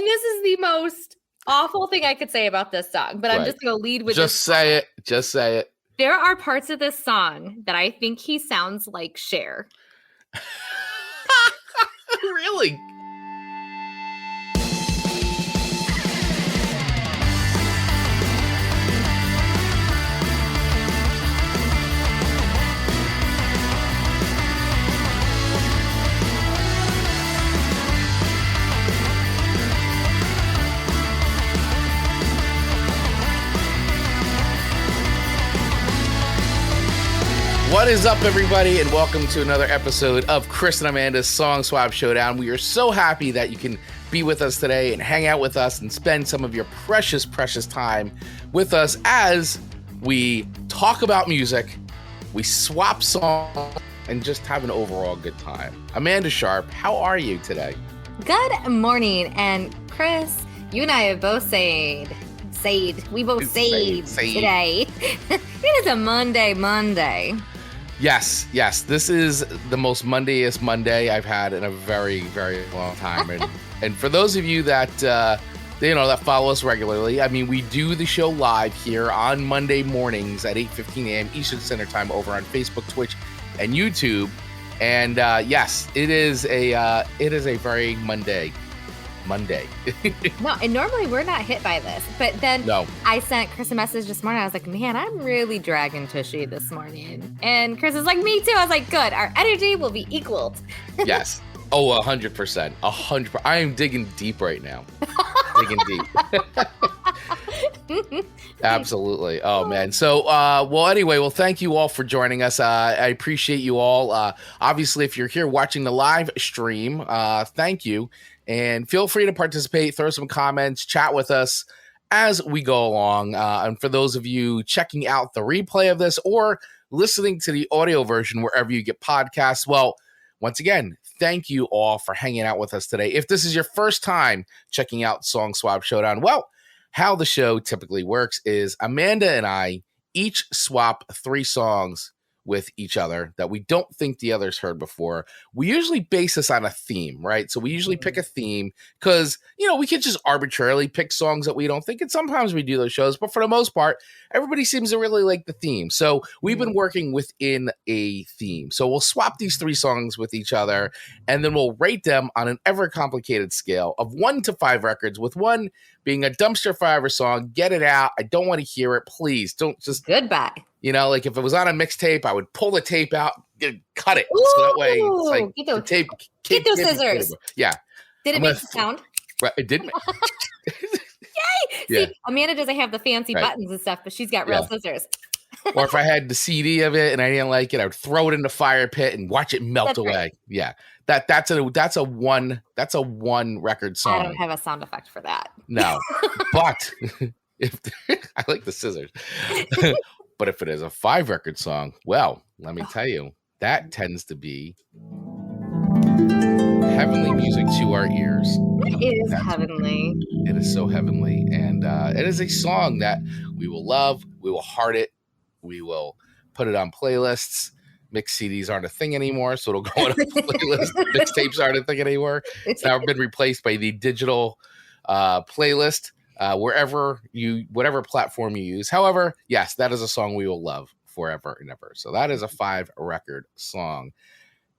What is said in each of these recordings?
this is the most awful thing I could say about this song, but I'm just going to lead with Just say it. Just say it. There are parts of this song that I think he sounds like Cher. Really? What is up, everybody, and welcome to another episode of Chris and Amanda's Song Swap Showdown. We are so happy that you can be with us today and hang out with us and spend some of your precious, precious time with us as we talk about music, we swap songs, and just have an overall good time. Amanda Sharp, how are you today? Good morning. And Chris, you and I have both said today. It is a Monday. Yes. This is the most Mondayest Monday I've had in a very, very long time. And for those of you that that follow us regularly, I mean, we do the show live here on Monday mornings at 8:15 a.m. Eastern Standard Time over on Facebook, Twitch, and YouTube. And yes, it is a very Monday. No, and normally we're not hit by this, but then I sent Chris a message this morning. I was like, man, I'm really dragging Tushy this morning. And Chris is like, me too. I was like, good. Our energy will be equaled. Yes. Oh, 100%. 100%. I am digging deep right now. Digging deep. Absolutely. Oh, man. So, anyway, thank you all for joining us. I appreciate you all. Obviously, if you're here watching the live stream, thank you. And feel free to participate, throw some comments, chat with us as we go along. And for those of you checking out the replay of this or listening to the audio version wherever you get podcasts, well, once again, thank you all for hanging out with us today. If this is your first time checking out Song Swap Showdown, well, how the show typically works is Amanda and I each swap 3 songs with each other that we don't think the others heard before. We usually base this on a theme, right? So we usually pick a theme because, we could just arbitrarily pick songs that we don't think, and sometimes we do those shows, but for the most part, everybody seems to really like the theme. So we've been working within a theme. So we'll swap these 3 songs with each other, and then we'll rate them on an ever complicated scale of 1 to 5 records, with 1 being a dumpster fire song. Get it out. I don't want to hear it. Please don't just... Goodbye. Like if it was on a mixtape, I would pull the tape out, cut it. Ooh, so that way it's like the tape. Get those scissors. Yeah. Did it make a sound? Right, it didn't. Yay! Yeah. See, Amanda doesn't have the fancy buttons and stuff, but she's got real scissors. Or if I had the CD of it and I didn't like it, I would throw it in the fire pit and watch it melt away. Right. Yeah. That's a one record song. I don't have a sound effect for that. No. But I like the scissors. But if it is a 5 record song, well, let me tell you, that tends to be heavenly music to our ears. It is heavenly. It is so heavenly. And it is a song that we will love. We will heart it. We will put it on playlists. Mixed CDs aren't a thing anymore, so it'll go on a playlist. Mixtapes aren't a thing anymore. It's now been replaced by the digital playlist. Whatever platform you use. However, yes, that is a song we will love forever and ever. So that is a 5 record song.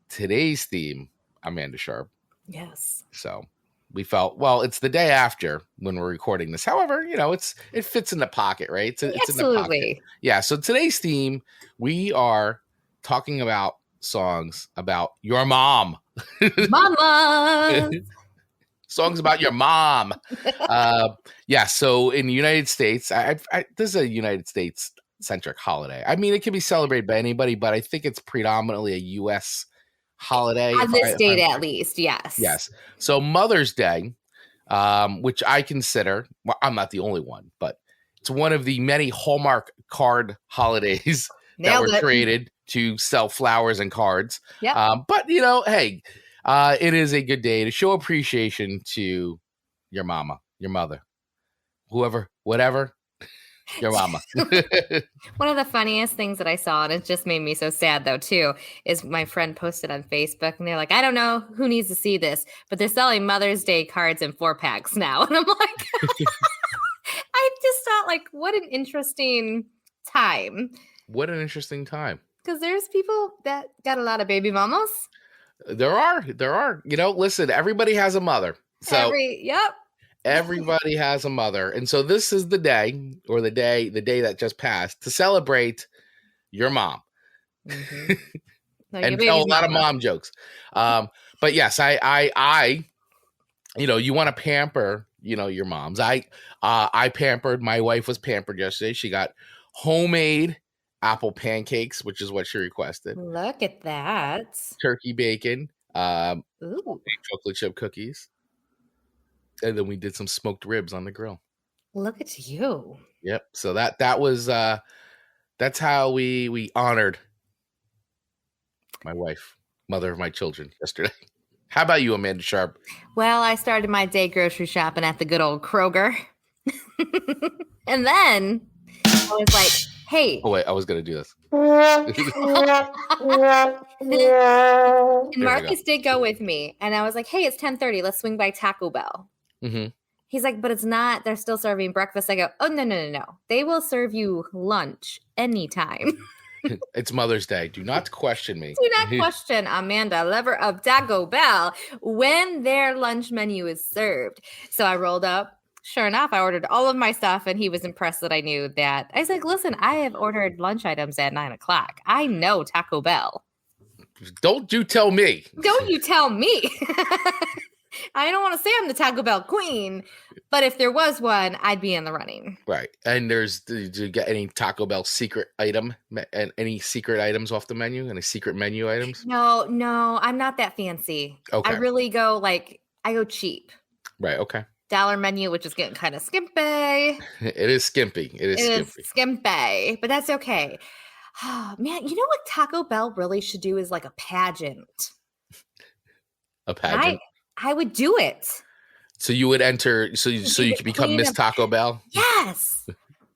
Today's theme, Amanda Sharp. Yes. So we felt, well, it's the day after when we're recording this. However, it fits in the pocket, right? It's Absolutely. In the pocket. Yeah. So today's theme, we are talking about songs about your mom. Mama. Songs about your mom. So in the United States, this is a United States centric holiday. I mean, it can be celebrated by anybody, but I think it's predominantly a U.S. holiday. On this date, at least, yes. Yes. So Mother's Day, which I consider, well, I'm not the only one, but it's one of the many Hallmark card holidays that were created to sell flowers and cards. Yeah. But, hey, it is a good day to show appreciation to your mama, your mother, whoever, whatever. Your mama. One of the funniest things that I saw, and it just made me so sad though too, is my friend posted on Facebook and they're like, I don't know who needs to see this, but they're selling Mother's Day cards in 4-packs now. And I'm like, I just thought like, what an interesting time. What an interesting time. Because there's people that got a lot of baby mamas. There are. Listen, everybody has a mother. So yep. Everybody has a mother. And so this is the day, or the day that just passed, to celebrate your mom. Mm-hmm. And tell a lot of mom jokes. But yes, I you want to pamper, your moms. I pampered, my wife was pampered yesterday. She got homemade apple pancakes, which is what she requested. Look at that. Turkey bacon, chocolate chip cookies. And then we did some smoked ribs on the grill. Look at you. Yep. So that was that's how we honored my wife, mother of my children, yesterday. How about you, Amanda Sharp? Well, I started my day grocery shopping at the good old Kroger. And then I was like, hey. Oh, wait, I was going to do this. And Marcus did go with me. And I was like, hey, it's 10:30. Let's swing by Taco Bell. Mm-hmm. He's like, but it's not. They're still serving breakfast. I go, oh, no. They will serve you lunch anytime. It's Mother's Day. Do not question me. Do not question Amanda, lover of Taco Bell, when their lunch menu is served. So I rolled up. Sure enough, I ordered all of my stuff, and he was impressed that I knew that. I was like, listen, I have ordered lunch items at 9:00. I know Taco Bell. Don't you tell me. Don't you tell me. I don't want to say I'm the Taco Bell queen, but if there was one, I'd be in the running. Right. And did you get any Taco Bell secret item and any secret items off the menu? Any secret menu items? No, I'm not that fancy. Okay. I really go I go cheap. Right. Okay. Dollar menu, which is getting kind of skimpy. It is skimpy. It is skimpy, but that's okay. Oh, man, you know what Taco Bell really should do is like a pageant. A pageant? I would do it. So you would enter, so you could become Miss Taco Bell? Yes.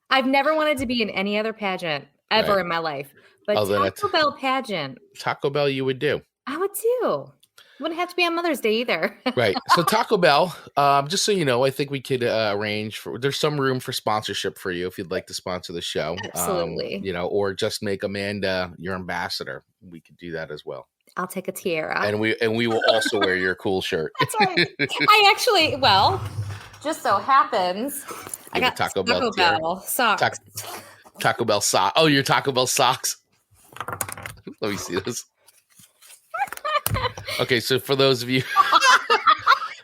I've never wanted to be in any other pageant ever in my life. But Taco Bell pageant. Taco Bell you would do. I would too. Wouldn't have to be on Mother's Day either. Right. So Taco Bell, just so you know, I think we could arrange there's some room for sponsorship for you if you'd like to sponsor the show. Absolutely. Or just make Amanda your ambassador. We could do that as well. I'll take a tiara. And we will also wear your cool shirt. That's right. I actually, just so happens, I got Taco Bell socks. Taco Bell socks. Oh, your Taco Bell socks. Let me see this. Okay, so for those of you,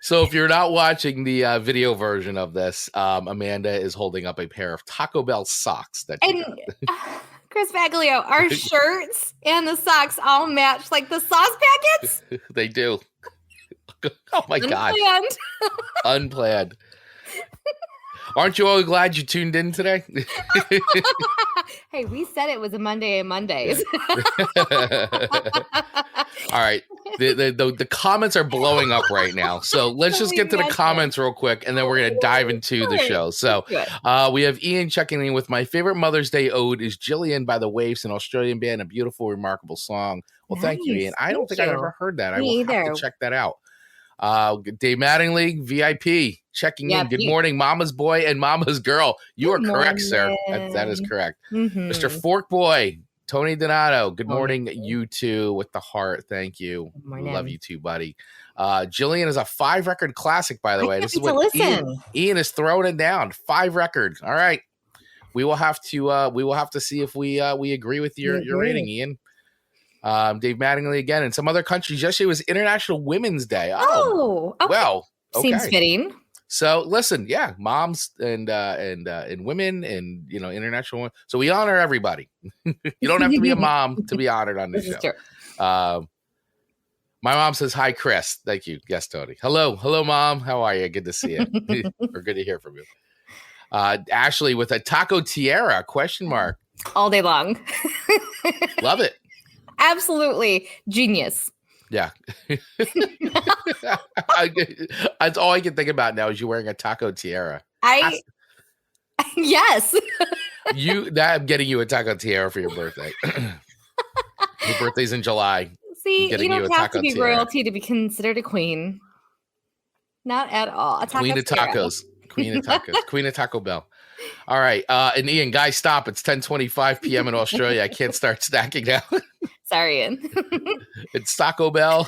so if you're not watching the video version of this, Amanda is holding up a pair of Taco Bell socks. Chris Baglio, our shirts and the socks all match like the sauce packets. They do. Oh my God. Unplanned. Aren't you all glad you tuned in today? Hey, we said it was a Monday and Mondays. All right. The comments are blowing up right now. So let's just get to the comments real quick, and then we're going to dive into the show. So we have Ian checking in with my favorite Mother's Day ode is Jillian by the Waves, an Australian band, a beautiful, remarkable song. Well, thank you, Ian. I don't think I've ever heard that. I will have to check that out. Dave Mattingly, VIP, checking in. Good morning, Mama's boy and Mama's girl. You are correct, sir. That is correct. Mm-hmm. Mr. Fork Boy, Tony Donato. Good morning, you two with the heart. Thank you. Love you too, buddy. Jillian is a 5-record classic, by the way. This is what Ian is throwing it down. 5 records. All right. We will have to see if we agree with your rating, Ian. Dave Mattingly again. In some other countries, yesterday was International Women's Day. Oh, okay. Well, okay. Seems fitting. So listen, moms and women and international women. So we honor everybody. You don't have to be a mom to be honored on this show. True. My mom says hi, Chris. Thank you. Yes, Tony. Hello, Mom. How are you? Good to see you. Or good to hear from you. Ashley with a taco tiara ? All day long. Love it. Absolutely genius. Yeah. That's all I can think about now is you wearing a taco tiara. I Yes. I'm getting you a taco tiara for your birthday. Your birthday's in July. See, you don't have to be royalty to be considered a queen. Not at all. Queen of tacos. Queen of tacos. Queen of Taco Bell. All right. And Ian, guys, stop. It's 10:25 p.m. in Australia. I can't start snacking now. Sorry, Ian. It's Taco Bell.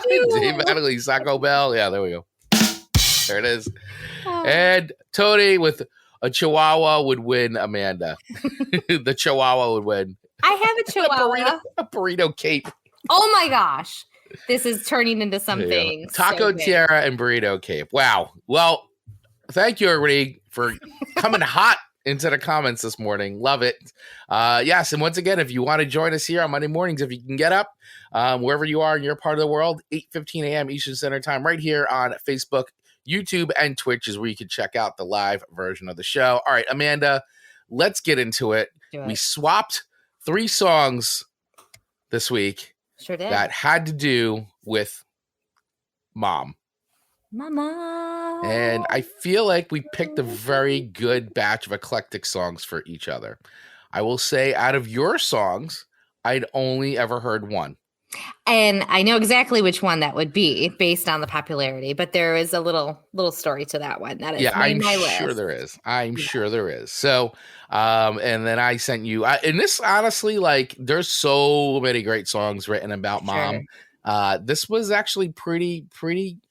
Dave Taco Bell. Yeah, there we go. There it is. Oh. And Tony with a Chihuahua would win Amanda. The Chihuahua would win. I have a Chihuahua. A burrito cape. Oh my gosh. This is turning into something. Yeah. Taco tiara and burrito cape. Wow. Well, thank you, everybody, for coming hot into the comments this morning. Love it. Yes, and once again, if you want to join us here on Monday mornings, if you can get up, wherever you are in your part of the world, 8:15 a.m. Eastern Standard Time, right here on Facebook, YouTube, and Twitch is where you can check out the live version of the show. All right, Amanda, let's get into it. We swapped 3 songs this week. Sure did. That had to do with Mama. And I feel like we picked a very good batch of eclectic songs for each other. I will say out of your songs, I'd only ever heard one. And I know exactly which one that would be based on the popularity, but there is a little story to that one. That is I'm sure there is. I'm sure there is. So, and then I sent you, and this honestly, like, there's so many great songs written about Mom. This was actually pretty,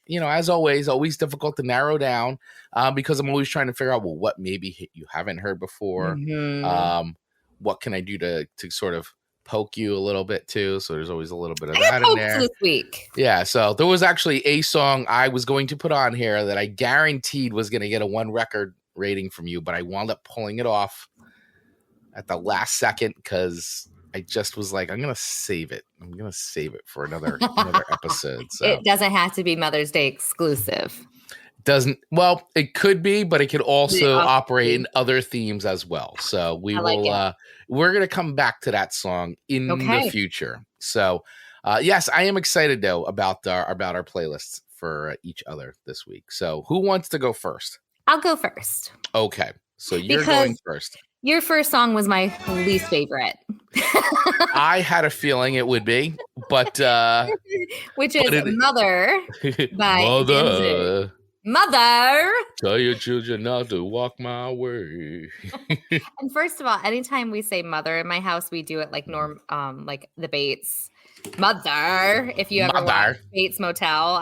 as always difficult to narrow down, because I'm always trying to figure out, well, what maybe you haven't heard before. Mm-hmm. What can I do to sort of poke you a little bit too? So there's always a little bit of that in there this week. Yeah. So there was actually a song I was going to put on here that I guaranteed was going to get a 1 record rating from you, but I wound up pulling it off at the last second because I just was like, I'm going to save it. I'm going to save it for another episode. So it doesn't have to be Mother's Day exclusive. It could be, but it could also operate in other themes as well. So we're going to come back to that song in the future. So yes, I am excited though about our playlists for each other this week. So who wants to go first? I'll go first. Okay. So you're going first. Your first song was my least favorite. I had a feeling it would be, but which is Mother by Danzig. Mother, tell your children not to walk my way. And first of all, anytime we say mother in my house, we do it like like the Bates. Mother, if you ever watch Bates Motel.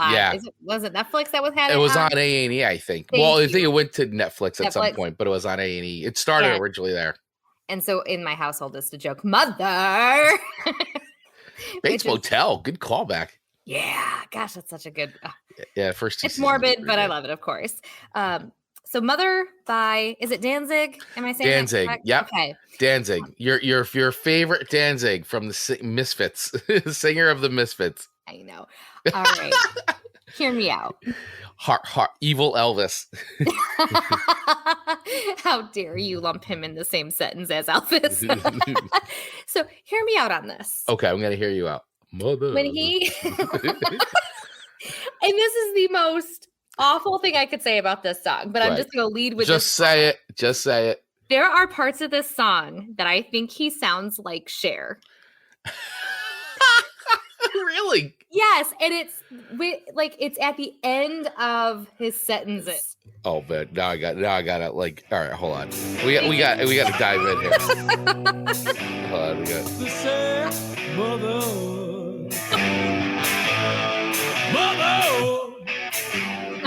Was it Netflix that had it? It was on A&E, I think. I think it went to Netflix at some point, but it was on A&E. It started originally there. And so in my household, it's the joke, Mother. Bates Motel, good callback. Yeah, gosh, that's such a good. First. It's morbid, but I love it, of course. So Mother by, is it Danzig? Am I saying Danzig? That yep. Okay. Danzig. Your favorite Danzig from the Misfits, singer of the Misfits. I know. All right. Hear me out. Heart, evil Elvis. How dare you lump him in the same sentence as Elvis? So hear me out on this. Okay, I'm going to hear you out. Mother. When he and this is the most awful thing I could say about this song, but I'm just going to lead with just say it. Just say it. There are parts of this song that I think he sounds like Cher. Really? Yes, and it's at the end of his sentences. Oh, but now I got it. Like, all right, hold on. We got to dive in here. Hold on, we got the sad mother.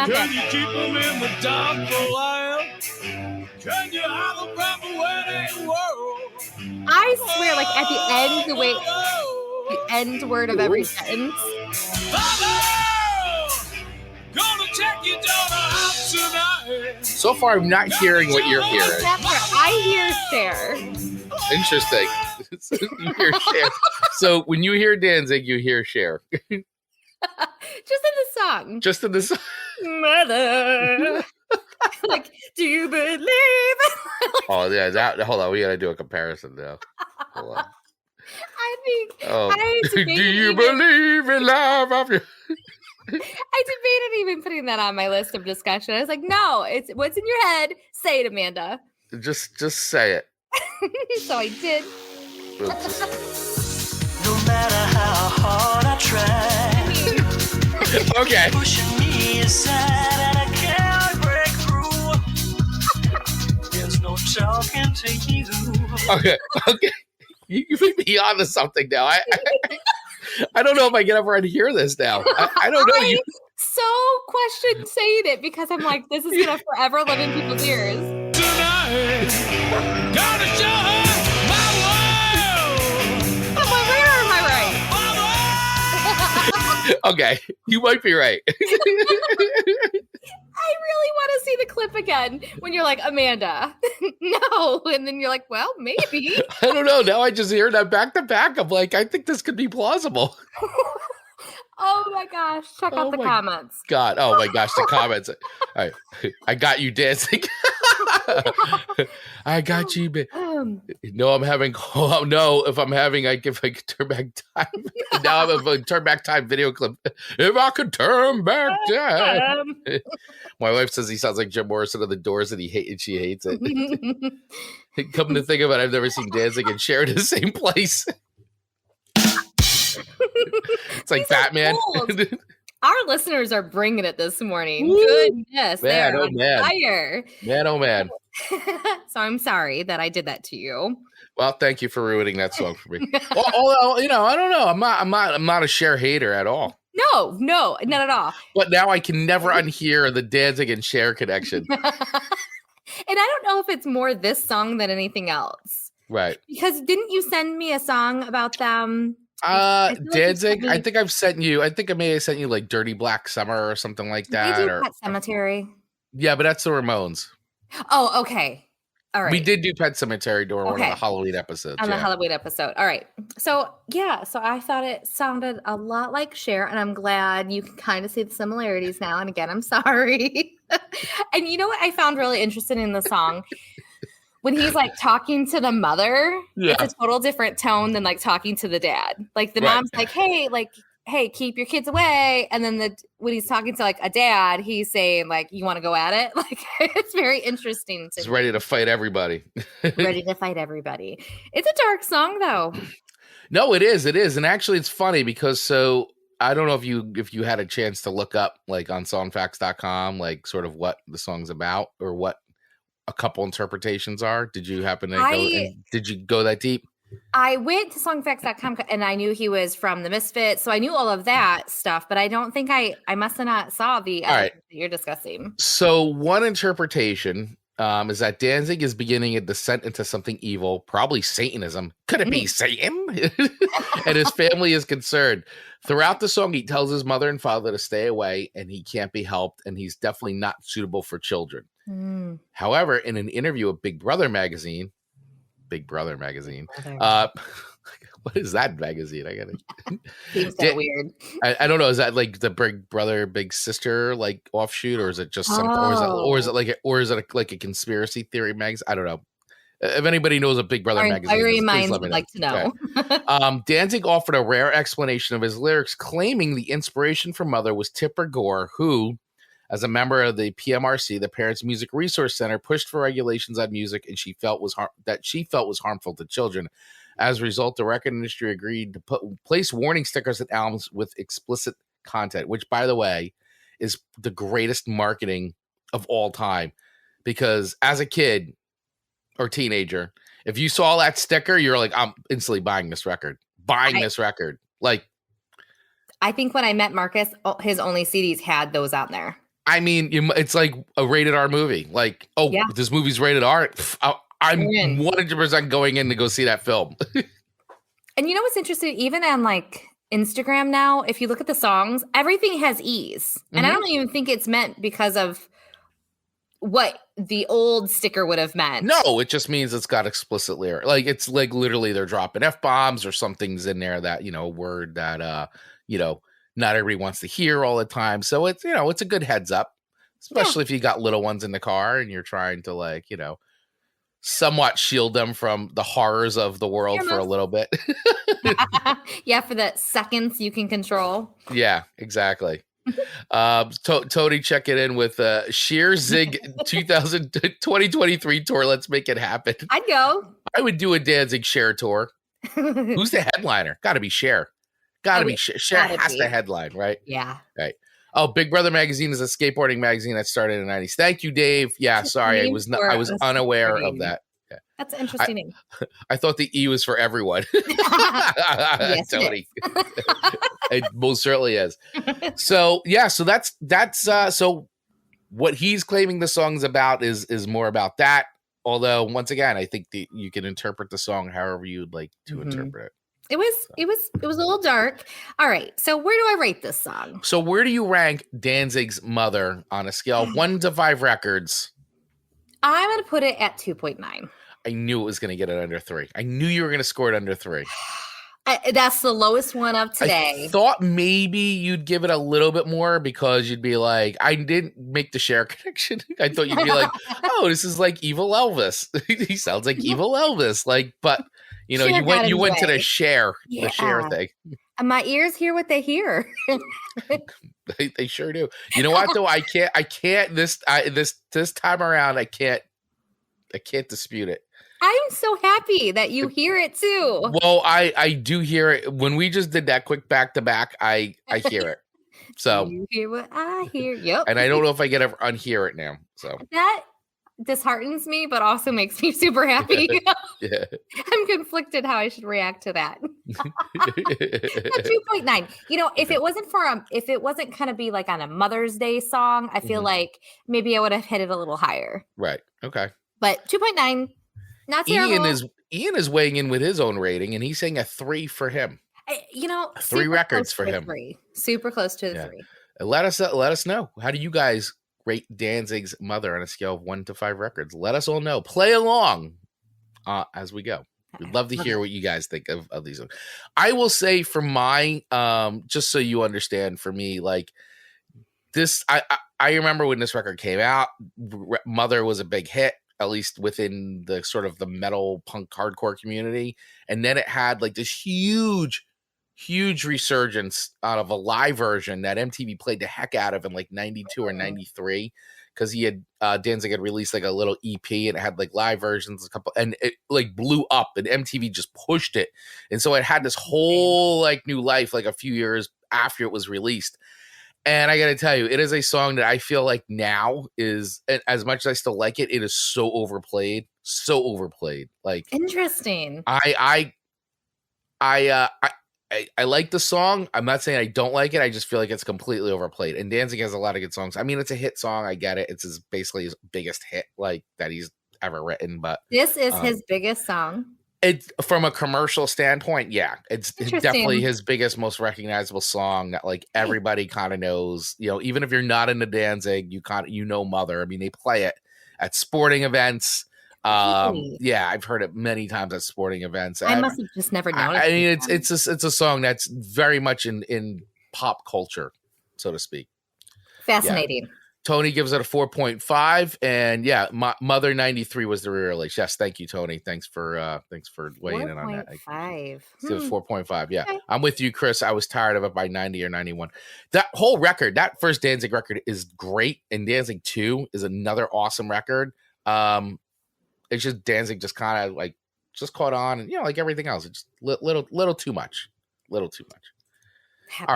Can you keep them in the dark for a while? Can you have a proper wedding world? I swear, like at the end, the end word of every sentence. Gonna check your daughter out tonight. So far, I'm not hearing what you're hearing. I hear Cher. Interesting. You hear Cher. So when you hear Danzig, you hear Cher. Just in the song. Mother. Like, do you believe? Oh yeah, hold on, we gotta do a comparison now. Hold on. I think. Do you believe in love? debated even putting that on my list of discussion. I was like, no, it's what's in your head. Say it, Amanda. Just say it. So I did. No matter how hard I try. Okay. Pushing me aside and I can't break through. There's no talking to you. Okay. You may be on to something now. I don't know if I get over and hear this now. I don't know. You so question saying it because I'm like, this is gonna forever live in people's ears. Tonight, gotta show her my world. Am I right or am I right? Okay, you might be right. I really want to see the clip again when you're like, Amanda, no. And then you're like, well, maybe. I don't know. Now I just hear that back to back. I'm like, I think this could be plausible. Oh my gosh. Check out the comments. God. Oh my gosh. The comments. All right. I got you, Danzig. I got you. No, I'm having. Oh no! If I could turn back time. Now I'm a turn back time video clip. If I could turn back time. My wife says he sounds like Jim Morrison of the Doors, and she hates it. Come to think of it, I've never seen Danzig and Cher in the same place. It's like Batman. Our listeners are bringing it this morning. Woo! Goodness, man, they're on fire. Man, oh man. So I'm sorry that I did that to you. Well, thank you for ruining that song for me. Although, I don't know. I'm not a Cher hater at all. No, not at all. But now I can never unhear the Danzig and Cher connection. And I don't know if it's more this song than anything else. Right. Because didn't you send me a song about them? Danzig, I think I've sent you. I think I may have sent you like Dirty Black Summer or something like that. We do Pet Cemetery. Yeah, but that's the Ramones. Oh, okay. All right. We did do Pet Cemetery during one of the Halloween episodes. On the Halloween episode. All right. So I thought it sounded a lot like Cher, and I'm glad you can kind of see the similarities now. And again, I'm sorry. And you know what I found really interesting in the song? When he's like talking to the mother, it's a total different tone than like talking to the dad. Like the mom's like, hey, keep your kids away. And then when he's talking to like a dad, he's saying like, you want to go at it? Like it's very interesting. He's ready to fight everybody. Ready to fight everybody. It's a dark song though. No, it is. It is. And actually it's funny because I don't know if you had a chance to look up like on songfacts.com, like sort of what the song's about or what a couple interpretations are. Did you happen to did you go that deep? I went to songfacts.com and I knew he was from the Misfits, so I knew all of that stuff, but I don't think I must have not saw the that you're discussing. So one interpretation is that Danzig is beginning a descent into something evil, probably Satanism. Could it be Satan? And his family is concerned. Throughout the song, he tells his mother and father to stay away, and he can't be helped, and he's definitely not suitable for children. However, in an interview with Big Brother magazine, what is that magazine? I gotta. Seems so weird. I don't know. Is that like the Big Brother Big Sister like offshoot, or is it just something? Or is it like a conspiracy theory magazine? I don't know. If anybody knows a Big Brother magazine, inquiry minds would like to know. Okay. Danzig offered a rare explanation of his lyrics, claiming the inspiration for Mother was Tipper Gore, who, as a member of the PMRC, the Parents Music Resource Center, pushed for regulations on music, and she felt was harmful to children. As a result, the record industry agreed to place warning stickers at albums with explicit content, which, by the way, is the greatest marketing of all time. Because as a kid or teenager, if you saw that sticker, you're like, I'm instantly buying this record. This record. Like, I think when I met Marcus, his only CDs had those on there. I mean, it's like a rated R movie. Like, this movie's rated R. I'm 100% going in to go see that film. And you know what's interesting? Even on like Instagram now, if you look at the songs, everything has E's. And I don't even think it's meant because of what the old sticker would have meant. No, it just means it's got explicit lyric. Like, it's like literally they're dropping F-bombs or something's in there that, a word that, not everybody wants to hear all the time. So it's, it's a good heads up, especially if you got little ones in the car and you're trying to somewhat shield them from the horrors of the world for a little bit. Yeah, for the seconds you can control. Yeah, exactly. Tony checking in with Sheer Zig 2023 tour. Let's make it happen. I'd go. I would do a Danzig Cher tour. Who's the headliner? Got to be Cher. Got to be Cher. Cher has to headline, right? Yeah. Right. Oh, Big Brother magazine is a skateboarding magazine that started in the 90s. Thank you, Dave. Yeah, sorry, I was unaware of that. Yeah. That's an interesting name. I thought the E was for everyone. Yes, Tony. It most certainly is. So yeah, so that's so what he's claiming the song's about is more about that. Although once again, I think you can interpret the song however you'd like to interpret it. It was a little dark. All right. So where do I rate this song? So where do you rank Danzig's Mother on a scale of 1 to 5 records? I'm going to put it at 2.9. I knew it was going to get it under 3. I knew you were going to score it under 3. That's the lowest one of today. I thought maybe you'd give it a little bit more because you'd be like, I didn't make the Cher connection. I thought you'd be like, oh, this is like Evil Elvis. He sounds like Evil Elvis. Like, but you know, Cher you went to the Cher, yeah. the Cher thing. And my ears hear what they hear. They sure do. You know what though? I can't this time around. I can't dispute it. I'm so happy that you hear it too. Well, I do hear it. When we just did that quick back to back, I hear it. So you hear what I hear. Yep. And I don't know if I get to unhear it now. So that disheartens me, but also makes me super happy. Yeah. I'm conflicted how I should react to that. 2.9. You know, if it wasn't kind of be like on a Mother's Day song, I feel like maybe I would have hit it a little higher. Right. Okay. But 2.9. Not terrible. Ian is weighing in with his own rating, and he's saying a 3 for him. 3 records for him. 3. Super close to the 3. Let us know. How do you guys rate Danzig's Mother on a scale of 1 to 5 records? Let us all know. Play along as we go. We'd love to hear what you guys think of these. I will say for my just so you understand, for me, like this, I remember when this record came out, Mother was a big hit, at least within the sort of the metal punk hardcore community. And then it had like this huge resurgence out of a live version that MTV played the heck out of in like 92 or 93. Cause he had, Danzig had released like a little EP and it had like live versions, and it like blew up and MTV just pushed it. And so it had this whole like new life, like a few years after it was released. And I got to tell you, it is a song that I feel like now is, as much as I still like it, it is so overplayed. Like interesting. I like the song. I'm not saying I don't like it. I just feel like it's completely overplayed. And Danzig has a lot of good songs. I mean, it's a hit song. I get it. It's basically his biggest hit, like that he's ever written. But this is his biggest song. It's from a commercial standpoint, yeah, it's definitely his biggest, most recognizable song that like everybody kind of knows. You know, even if you're not into Danzig, you know Mother. I mean, they play it at sporting events. Yeah, I've heard it many times at sporting events. I must have just never noticed. I mean, it's a song that's very much in pop culture, so to speak. Fascinating. Yeah. Tony gives it a 4.5, and yeah, Mother 93 was the re-release. Yes, thank you, Tony. Thanks for weighing in on that. 4.5. 4.5. Yeah, okay. I'm with you, Chris. I was tired of it by 90 or 91. That whole record, that first Danzig record, is great, and Danzig 2 is another awesome record. It's just Danzig just kind of like just caught on, and like everything else, it's just little too much. All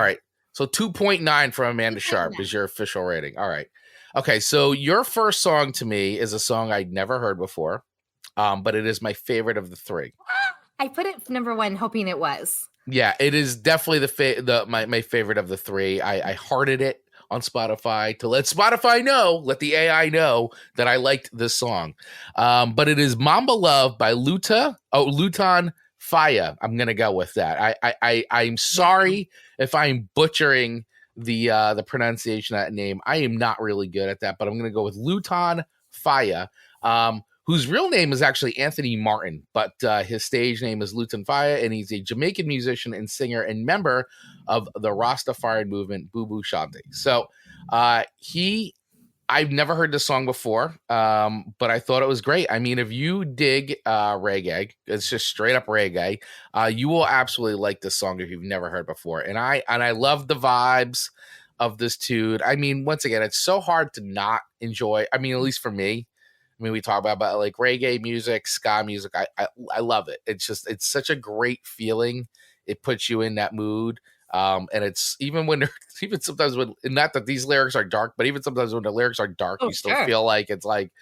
right. So 2.9 from Amanda Sharp is your official rating. All right. Okay. So your first song to me is a song I'd never heard before, but it is my favorite of the 3. I put it number 1, hoping it was. Yeah, it is definitely my favorite of the 3. I hearted it on Spotify to let Spotify know, let the AI know that I liked this song. But it is Mamba Love by Lutan Fyah. I'm gonna go with that. I'm sorry if I'm butchering the pronunciation of that name. I am not really good at that, but I'm gonna go with Lutan Fyah, whose real name is actually Anthony Martin, but his stage name is Lutan Fyah, and he's a Jamaican musician and singer and member of the Rastafari movement, Bubu Shanti. So I've never heard this song before, but I thought it was great. I mean, if you dig reggae, it's just straight up reggae, you will absolutely like this song if you've never heard before. And I love the vibes. of this tune. I mean, once again, it's so hard to not enjoy. I mean, at least for me. I mean, we talk about like reggae music, ska music. I love it. It's such a great feeling. It puts you in that mood. And it's even sometimes when, not that these lyrics are dark, but even sometimes when the lyrics are dark, you still feel like it's like,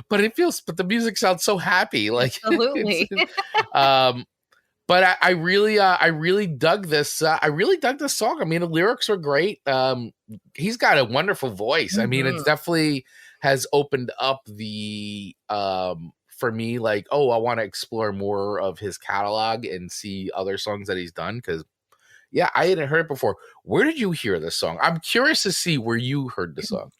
but the music sounds so happy. Like, absolutely. But I really dug this. I really dug this song. I mean, the lyrics are great. He's got a wonderful voice. I mean, it's definitely has opened up the, for me, like, oh, I want to explore more of his catalog and see other songs that he's done. Cause yeah, I hadn't heard it before. Where did you hear this song? I'm curious to see where you heard the song.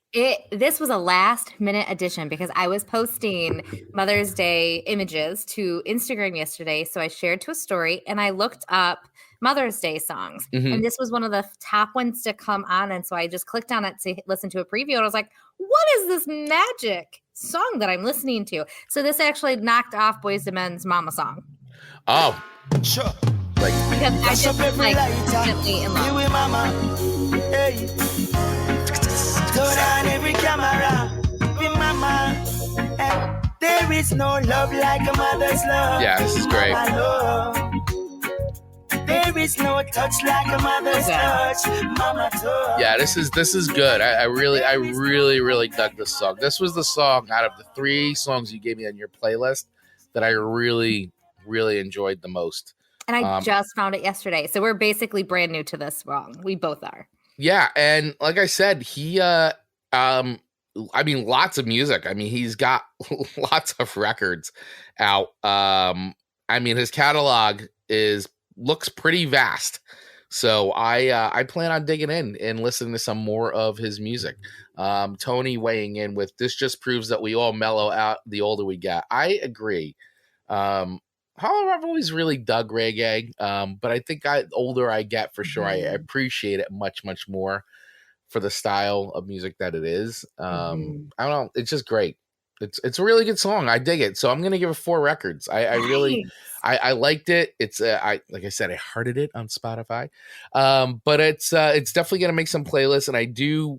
This was a last minute addition because I was posting Mother's Day images to Instagram yesterday. So I shared to a story and I looked up Mother's Day songs. And this was one of the top ones to come on. And so I just clicked on it to listen to a preview. And I was like, what is this magic song that I'm listening to? So this actually knocked off Boyz II Men's Mama song. Oh, sure. Like, because I just like instantly in love. with Mama. Hey. Turn on every camera with Mama. Hey. There is no love like a mother's love. Yeah, this is great. There is no touch like a mother's touch. Mama touch. Yeah, this is good. I really dug this song. This was the song out of the 3 songs you gave me on your playlist that I really enjoyed the most. And I just found it yesterday. So we're basically brand new to this song. We both are. Yeah. And like I said, he, I mean, lots of music. I mean, he's got lots of records out. I mean, his catalog looks pretty vast. So I plan on digging in and listening to some more of his music. Tony weighing in with, this just proves that we all mellow out the older we get. I agree. However, I've always really dug reggae, but I think the older I get, for sure, I appreciate it much more for the style of music that it is. I don't know. It's just great. It's a really good song. I dig it. So I'm gonna give it 4 records. I really liked it. It's like I said, I hearted it on Spotify, but it's definitely gonna make some playlists, and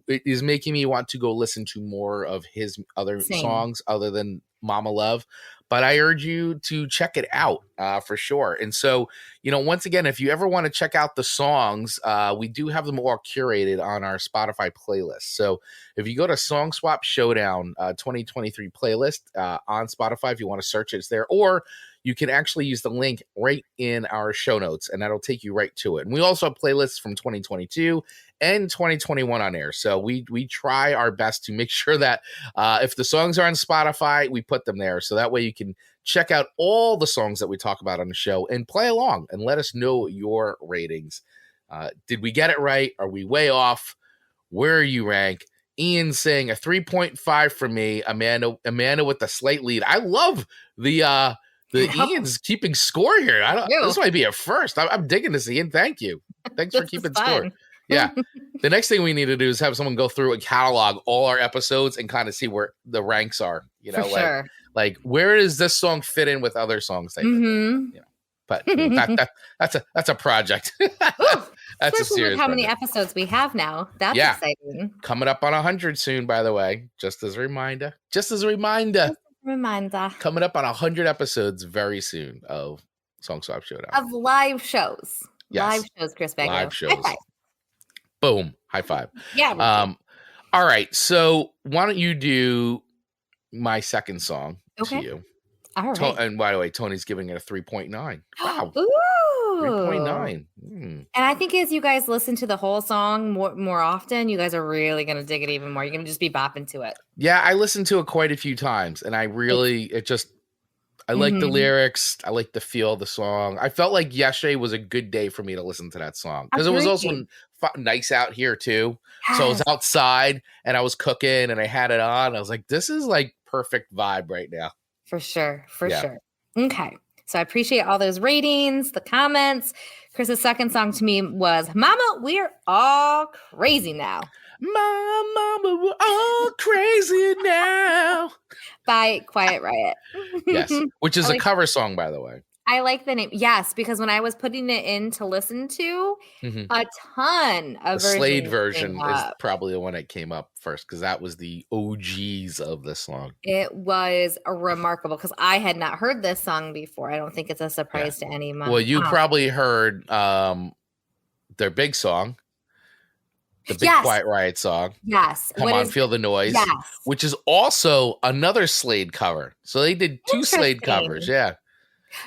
it is making me want to go listen to more of his other songs other than Mama Love. But I urge you to check it out for sure. And so, once again, if you ever want to check out the songs, we do have them all curated on our Spotify playlist. So if you go to Song Swap Showdown 2023 playlist on Spotify, if you want to search it, it's there. Or you can actually use the link right in our show notes, and that'll take you right to it. And we also have playlists from 2022 and 2021 on air. So we try our best to make sure that if the songs are on Spotify, we put them there. So that way you can check out all the songs that we talk about on the show and play along and let us know your ratings. Did we get it right? Are we way off? Where are you rank? Ian saying a 3.5 for me. Amanda with the slight lead. I love the Ian's keeping score here. This might be a first. I'm digging this, Ian. Thank you. Thanks for keeping score. Yeah. The next thing we need to do is have someone go through and catalog all our episodes and kind of see where the ranks are. Sure. Like where does this song fit in with other songs? But that's a project. That's a serious. With how many episodes we have now? That's exciting. Coming up on 100 soon, by the way. Just as a reminder. Coming up on 100 episodes very soon of Song Swap Showdown. Of live shows. Yes. Live shows, Chris Bagno. Live shows. High five. Boom. High five. Yeah. All right. So why don't you do my second song to you? All right. And by the way, Tony's giving it a 3.9. Wow. Ooh. 3.9. And I think as you guys listen to the whole song more often, you guys are really going to dig it even more. You're going to just be bopping to it. Yeah, I listened to it quite a few times, and I like the lyrics. I like the feel of the song. I felt like yesterday was a good day for me to listen to that song because it was also nice out here too. Yes. So I was outside and I was cooking and I had it on. I was like, this is like perfect vibe right now. For sure. Sure. Okay. So I appreciate all those ratings, the comments. Chris's second song to me was Momma We're AllCrazee Now. Momma We're AllCrazee Now. By Quiet Riot. Yes, which is a cover song, by the way. I like the name. Yes, because when I was putting it in to listen to, a ton of the Slade versions version is probably the one that came up first because that was the OGs of this song. It was remarkable because I had not heard this song before. I don't think it's a surprise to anyone. Well, you probably heard their big song, the big Quiet Riot song. Yes. Come on, Feel the Noise. Yes. Which is also another Slade cover. So they did two Slade covers. Yeah.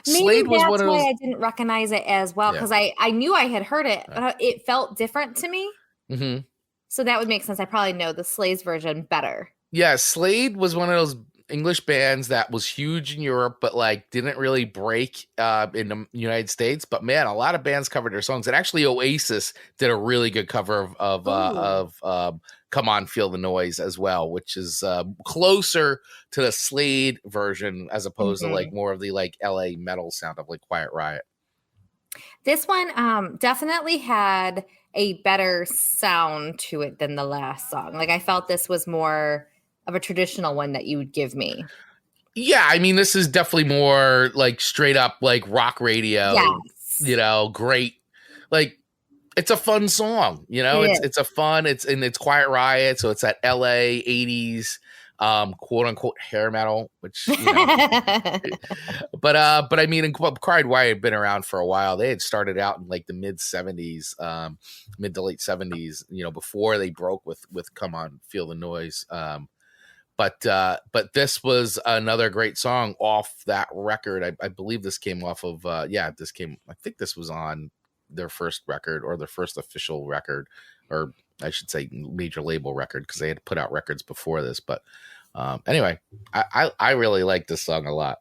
Maybe Slade was that's one of those... why I didn't recognize it as well, because I knew I had heard it, but it felt different to me. Mm-hmm. So that would make sense. I probably know the Slade's version better. Yeah, Slade was one of those English bands that was huge in Europe, but like didn't really break in the United States. But man, a lot of bands covered their songs, and actually Oasis did a really good cover of Come On, Feel the Noise as well, which is closer to the Slade version as opposed to like more of the like LA metal sound of like Quiet Riot. This one definitely had a better sound to it than the last song. Like I felt this was more of a traditional one that you would give me. Yeah, I mean, this is definitely more like straight up like rock radio. Yes. You know, great. Like it's a fun song, you know, it's a fun, it's Quiet Riot. So it's that LA 80s, quote unquote hair metal, which, you know, but I mean, Quiet Riot had been around for a while. They had started out in like the mid to late 70s, you know, before they broke with Come On, Feel the Noise. But this was another great song off that record. I believe this came off of, I think this was on their first record or their first official record, or I should say major label record, because they had put out records before this. But anyway, I really like this song a lot.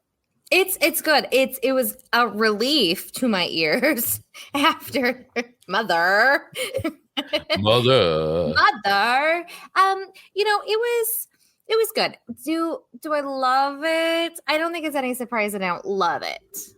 It's good. It was a relief to my ears after Mother. Mother. You know, it was good. Do I love it? I don't think it's any surprise that I don't love it.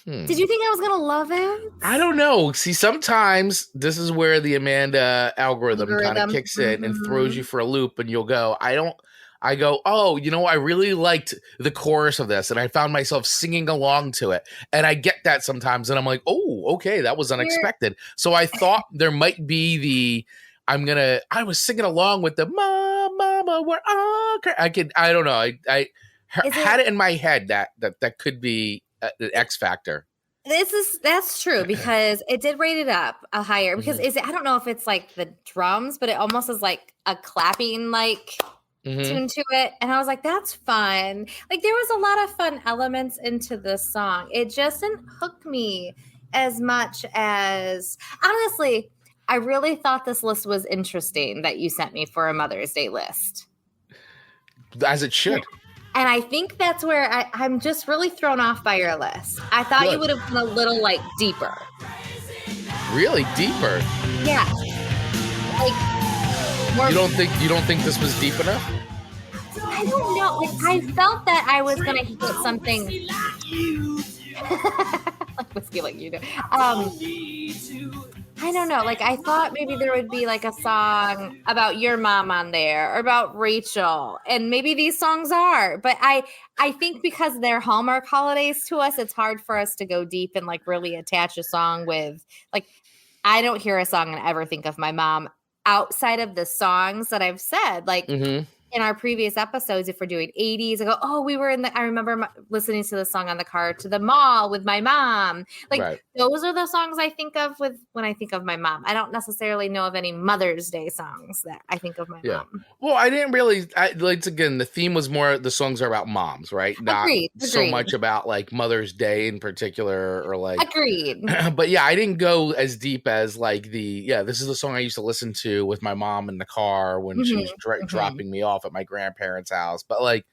Did you think I was going to love it? I don't know. See, sometimes this is where the Amanda algorithm kind of kicks in and throws you for a loop, and you'll go, I go, oh, you know, I really liked the chorus of this, and I found myself singing along to it. And I get that sometimes, and I'm like, oh, okay, that was unexpected. So I thought there might be I was singing along with the Momma We're AllCrazee. I don't know. I had it in my head that could be an X factor. That's true, because it did rate it up a higher, because I don't know if it's like the drums, but it almost is like a clapping like tune to it. And I was like, that's fun. Like there was a lot of fun elements into this song. It just didn't hook me as much as, honestly, I really thought this list was interesting that you sent me for a Mother's Day list. As it should. And I think that's where I'm just really thrown off by your list. I thought you would have been a little like deeper. Really deeper? Yeah. Like more. You don't think this was deep enough? I don't know. Like I felt that I was gonna hit something like whiskey like you do. I don't know. Like I thought maybe there would be like a song about your mom on there or about Rachel, and maybe these songs are. But I think because they're Hallmark holidays to us, it's hard for us to go deep and like really attach a song with like. I don't hear a song and ever think of my mom outside of the songs that I've said. Like in our previous episodes, if we're doing 80s, I go, oh, I remember listening to the song on the car to the mall with my mom. Like those are the songs I think of when I think of my mom. I don't necessarily know of any Mother's Day songs that I think of my mom. Well, I didn't really, again, the theme was more, the songs are about moms, right? Not so much about like Mother's Day in particular or like. Agreed. But yeah, I didn't go as deep as like this is the song I used to listen to with my mom in the car when she was dropping me off at my grandparents' house. But like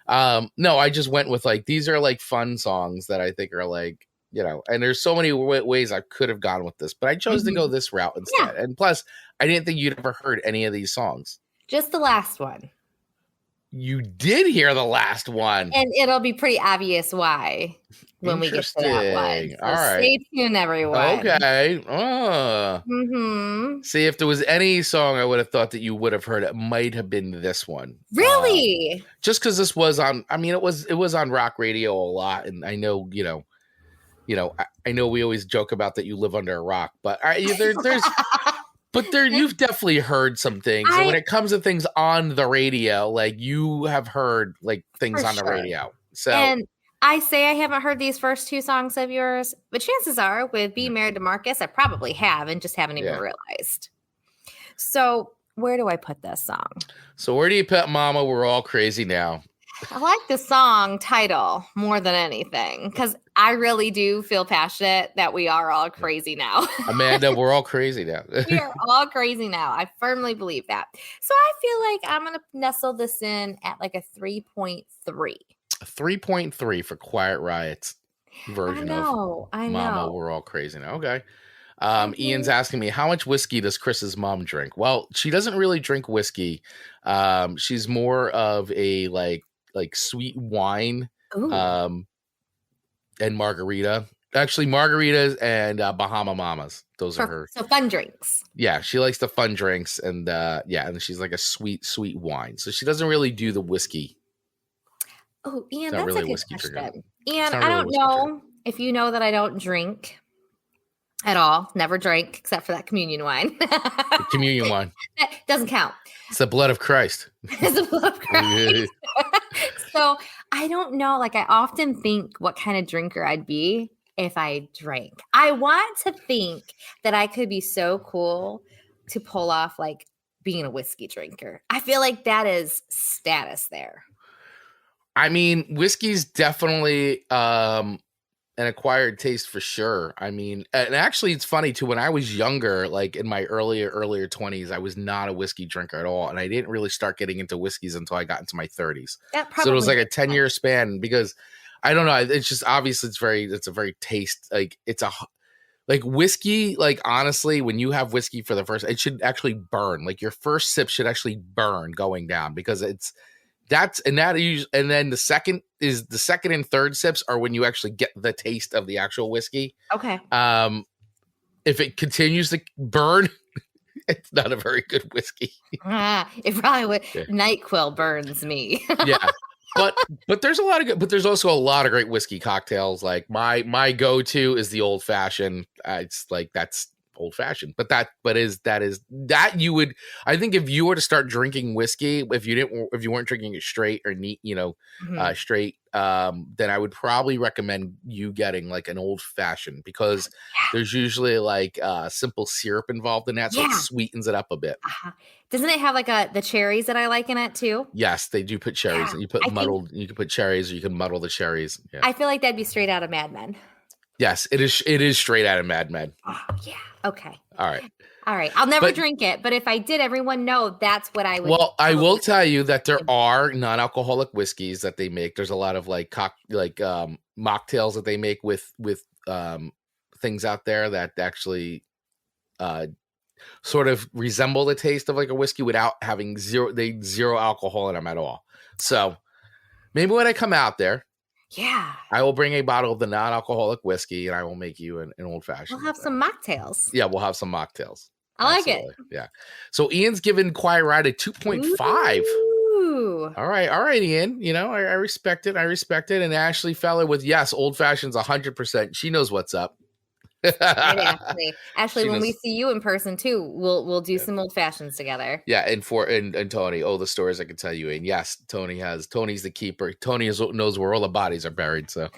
no, I just went with like these are like fun songs that I think are like, you know, and there's so many ways I could have gone with this, but I chose to go this route instead. And plus I didn't think you'd ever heard any of these songs. Just the last one. You did hear the last one. And it'll be pretty obvious why when we get to that one. So all right. Stay tuned, everyone. Okay. Mm-hmm. See, if there was any song I would have thought that you would have heard, it might have been this one. Really? Just because this was on, I mean, it was on rock radio a lot. And I know, I know we always joke about that you live under a rock, but you've definitely heard some things. And when it comes to things on the radio, like you have heard like things on the radio. So, and I say I haven't heard these first two songs of yours, but chances are with Be Married to Marcus, I probably have and just haven't even realized. So where do I put this song? So where do you put Momma We're AllCrazee Now? I like the song title more than anything because I really do feel passionate that we are all crazy now. Amanda, we're all crazy now. We are all crazy now. I firmly believe that. So I feel like I'm going to nestle this in at like a 3.3. 3.3 for Quiet Riot's version of Momma We're AllCrazee Now. Okay. Ian's asking me, how much whiskey does Chris's mom drink? Well, she doesn't really drink whiskey. She's more of a like sweet wine and margarita. Actually, margaritas and Bahama Mamas. Those are her. So fun drinks. Yeah, she likes the fun drinks and and she's like a sweet wine. So she doesn't really do the whiskey. Oh, Ian, that's really a good question. Ian, I don't know if you know that I don't drink at all. Never drank except for that communion wine. The communion wine. That doesn't count. It's the blood of Christ. It's the blood of Christ. So I don't know. Like I often think what kind of drinker I'd be if I drank. I want to think that I could be so cool to pull off like being a whiskey drinker. I feel like that is status there. I mean, whiskey's definitely an acquired taste for sure. I mean, and actually it's funny too, when I was younger, like in my earlier 20s, I was not a whiskey drinker at all. And I didn't really start getting into whiskeys until I got into my 30s. So it was like a 10-year span because I don't know. It's just obviously it's a very taste, like it's a like whiskey, like honestly, when you have whiskey for the first, it should actually burn. Like your first sip should actually burn going down because and then the second and third sips are when you actually get the taste of the actual whiskey. Okay. If it continues to burn, it's not a very good whiskey. It probably would. Yeah. NyQuil burns me. Yeah. But there's also a lot of great whiskey cocktails. Like my go-to is the old fashioned. It's like that's old fashioned, but you would, I think if you were to start drinking whiskey, if you weren't drinking it straight or neat, straight, then I would probably recommend you getting like an old fashioned because there's usually like simple syrup involved in that. So it sweetens it up a bit. Doesn't it have like the cherries that I like in it too? Yes, they do put cherries. You can put cherries or you can muddle the cherries. Yeah. I feel like that'd be straight out of Mad Men. Yes, it is straight out of Mad Men. Oh, yeah. Okay. All right. I'll never drink it, but if I did, everyone know that's what I would. Well, I will tell you that there are non-alcoholic whiskeys that they make. There's a lot of like mocktails that they make with things out there that actually sort of resemble the taste of like a whiskey without having zero alcohol in them at all. So maybe when I come out there, I will bring a bottle of the non-alcoholic whiskey and I will make you an old fashioned. We'll have some mocktails. Yeah, we'll have some mocktails. I like it. Yeah. So Ian's given Quiet Riot a 2.5. Ooh. All right, Ian. I respect it. And Ashley Feller with old fashioned's 100%. She knows what's up. Right, Ashley, when we see you in person too, we'll do some old fashions together. Yeah, and Tony, the stories I can tell you. And yes, Tony's the keeper. Tony knows where all the bodies are buried. So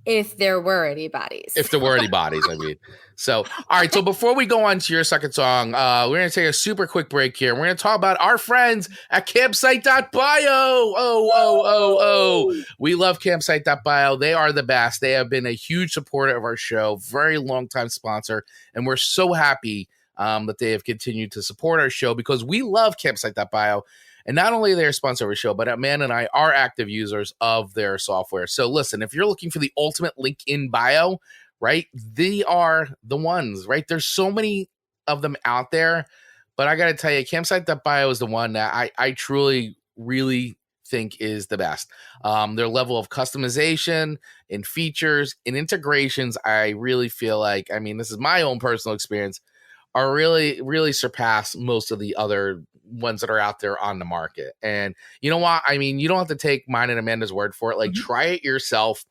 if there were any bodies. I mean. So, all right. So before we go on to your second song, we're going to take a super quick break here. We're going to talk about our friends at campsite.bio. Oh. We love campsite.bio. They are the best. They have been a huge supporter of our show, very long time sponsor. And we're so happy that they have continued to support our show because we love campsite.bio. And not only are they a sponsor of our show, but Amanda and I are active users of their software. So listen, if you're looking for the ultimate link in bio, right, they are the ones, right? There's so many of them out there, But I got to tell you, campsite.bio is the one that I truly, really think is the best. Their level of customization and features and integrations, I really feel like, I mean, this is my own personal experience, are really, really surpass most of the other ones that are out there on the market. And you know what? I mean, you don't have to take mine and Amanda's word for it. Like, try it yourself.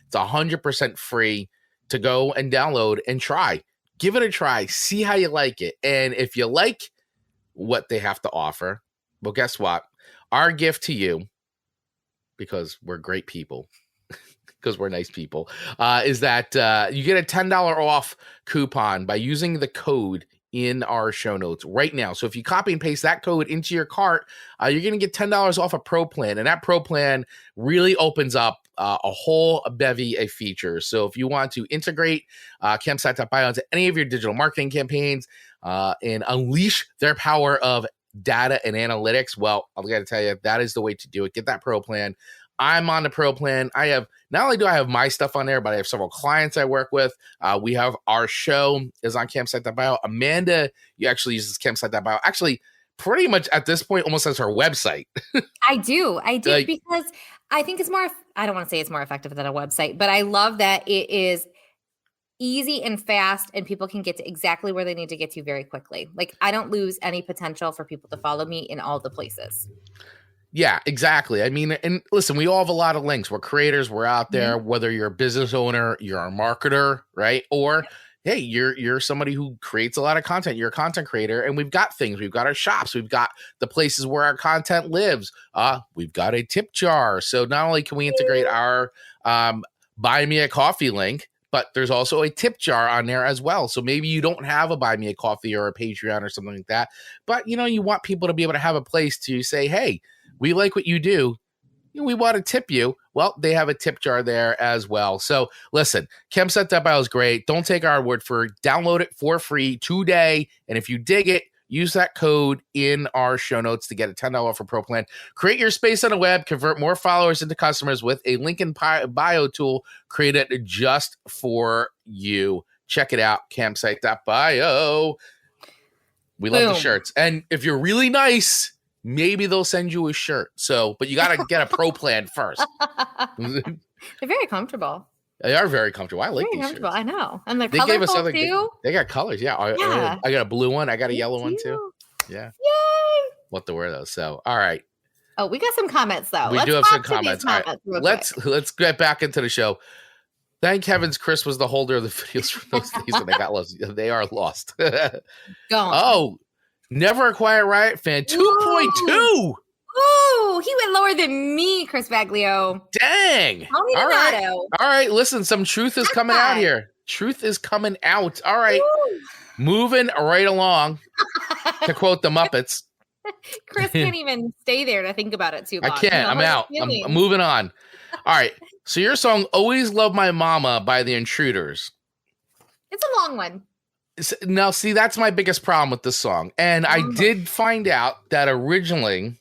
It's 100% free to go and download and try. Give it a try. See how you like it. And if you like what they have to offer, well, guess what? Our gift to you, because we're great people, because we're nice people, is that you get a $10 off coupon by using the code in our show notes right now. So if you copy and paste that code into your cart, you're going to get $10 off a pro plan. And that pro plan really opens up a whole bevy of features. So if you want to integrate campsite.bio into any of your digital marketing campaigns and unleash their power of data and analytics, well, I've got to tell you, that is the way to do it. Get that pro plan. I'm on the pro plan. I have, not only do I have my stuff on there, but I have several clients I work with. We have our show is on campsite.bio. Amanda, you actually uses campsite.bio. Actually, pretty much at this point, almost as her website. I do like, because I think it's more, I don't want to say it's more effective than a website, but I love that it is easy and fast and people can get to exactly where they need to get to very quickly. Like, I don't lose any potential for people to follow me in all the places. Yeah, exactly. I mean, and listen, we all have a lot of links. We're creators. We're out there, whether you're a business owner, you're a marketer, right? Or, hey, you're somebody who creates a lot of content. You're a content creator, and we've got things. We've got our shops. We've got the places where our content lives. We've got a tip jar. So not only can we integrate our Buy Me a Coffee link, but there's also a tip jar on there as well. So maybe you don't have a Buy Me a Coffee or a Patreon or something like that, but you know, you want people to be able to have a place to say, hey, we like what you do. We want to tip you. Well, they have a tip jar there as well. So listen, campsite.bio is great. Don't take our word for it. Download it for free today. And if you dig it, use that code in our show notes to get a $10 off for pro plan. Create your space on the web, convert more followers into customers with a link in bio tool created just for you. Check it out, campsite.bio. We love the shirts. And if you're really nice, maybe they'll send you a shirt. So, but you got to get a pro plan first. They're very comfortable. They are very comfortable. I like these shirts. I know. And they're colorful too. They got colors. Yeah. I got a blue one. I got a yellow one too. Yeah. Yay. What to wear those. So, all right. Oh, we got some comments though. We do have some comments. All right. Let's get back into the show. Thank heavens Chris was the holder of the videos from those days when they got lost. They are lost. Oh, never a Quiet Riot fan. 2.2. Ooh, he went lower than me, Chris Baglio. Dang. All right. Listen, some truth is coming out here. Truth is coming out. All right. Ooh. Moving right along, to quote the Muppets. Chris can't even stay there to think about it too long. I can't. I'm out. I'm moving on. All right. So your song, Always Love My Mama by the Intruders. It's a long one. Now, see, that's my biggest problem with this song. And I did find out that originally,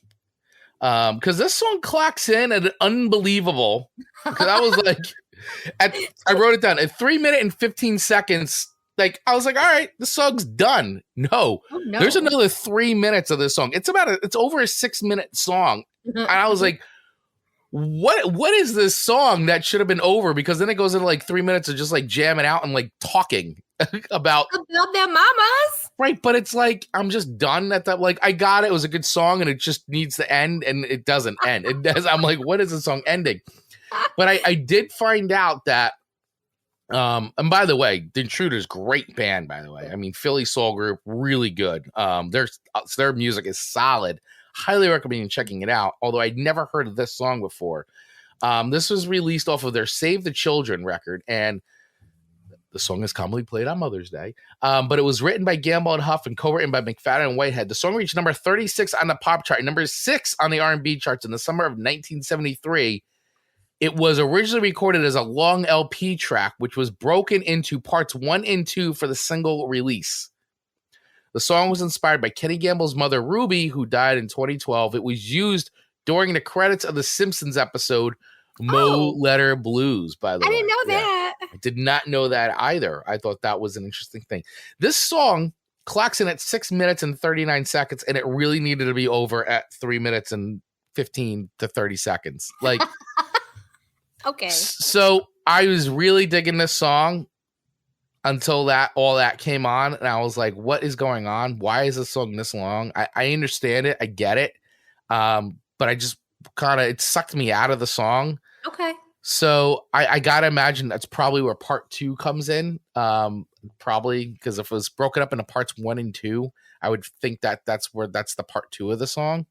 because this song clocks in at an unbelievable, because I was like, I wrote it down at 3 minutes and 15 seconds. Like, I was like, all right, the song's done. No, there's another 3 minutes of this song. It's over a 6 minute song. And I was like, what is this song that should have been over? Because then it goes into like 3 minutes of just like jamming out and like talking about their mamas. Right. But it's like, I'm just done at that. Like, I got it. It was a good song and it just needs to end and it doesn't end. It does. I'm like, what is the song ending? But I did find out that, and by the way, the Intruders, great band, by the way. I mean, Philly soul group, really good. Their music is solid. Highly recommend checking it out. Although I'd never heard of this song before. This was released off of their Save the Children record, and the song is commonly played on Mother's Day. But it was written by Gamble and Huff and co-written by McFadden and Whitehead. The song reached number 36 on the pop chart, number 6 on the R&B charts in the summer of 1973. It was originally recorded as a long LP track, which was broken into parts 1 and 2 for the single release. The song was inspired by Kenny Gamble's mother, Ruby, who died in 2012. It was used during the credits of the Simpsons episode, Mo Letter Blues, by the way. I didn't know that. I did not know that either. I thought that was an interesting thing. This song clocks in at 6 minutes and 39 seconds, and it really needed to be over at 3 minutes and 15 to 30 seconds. Like, okay. So I was really digging this song until all that came on, and I was like, what is going on? Why is this song this long? I understand it. I get it. But I just it sucked me out of the song. Okay. So I gotta imagine that's probably where part 2 comes in. Probably because if it was broken up into parts 1 and 2, I would think that's the part 2 of the song.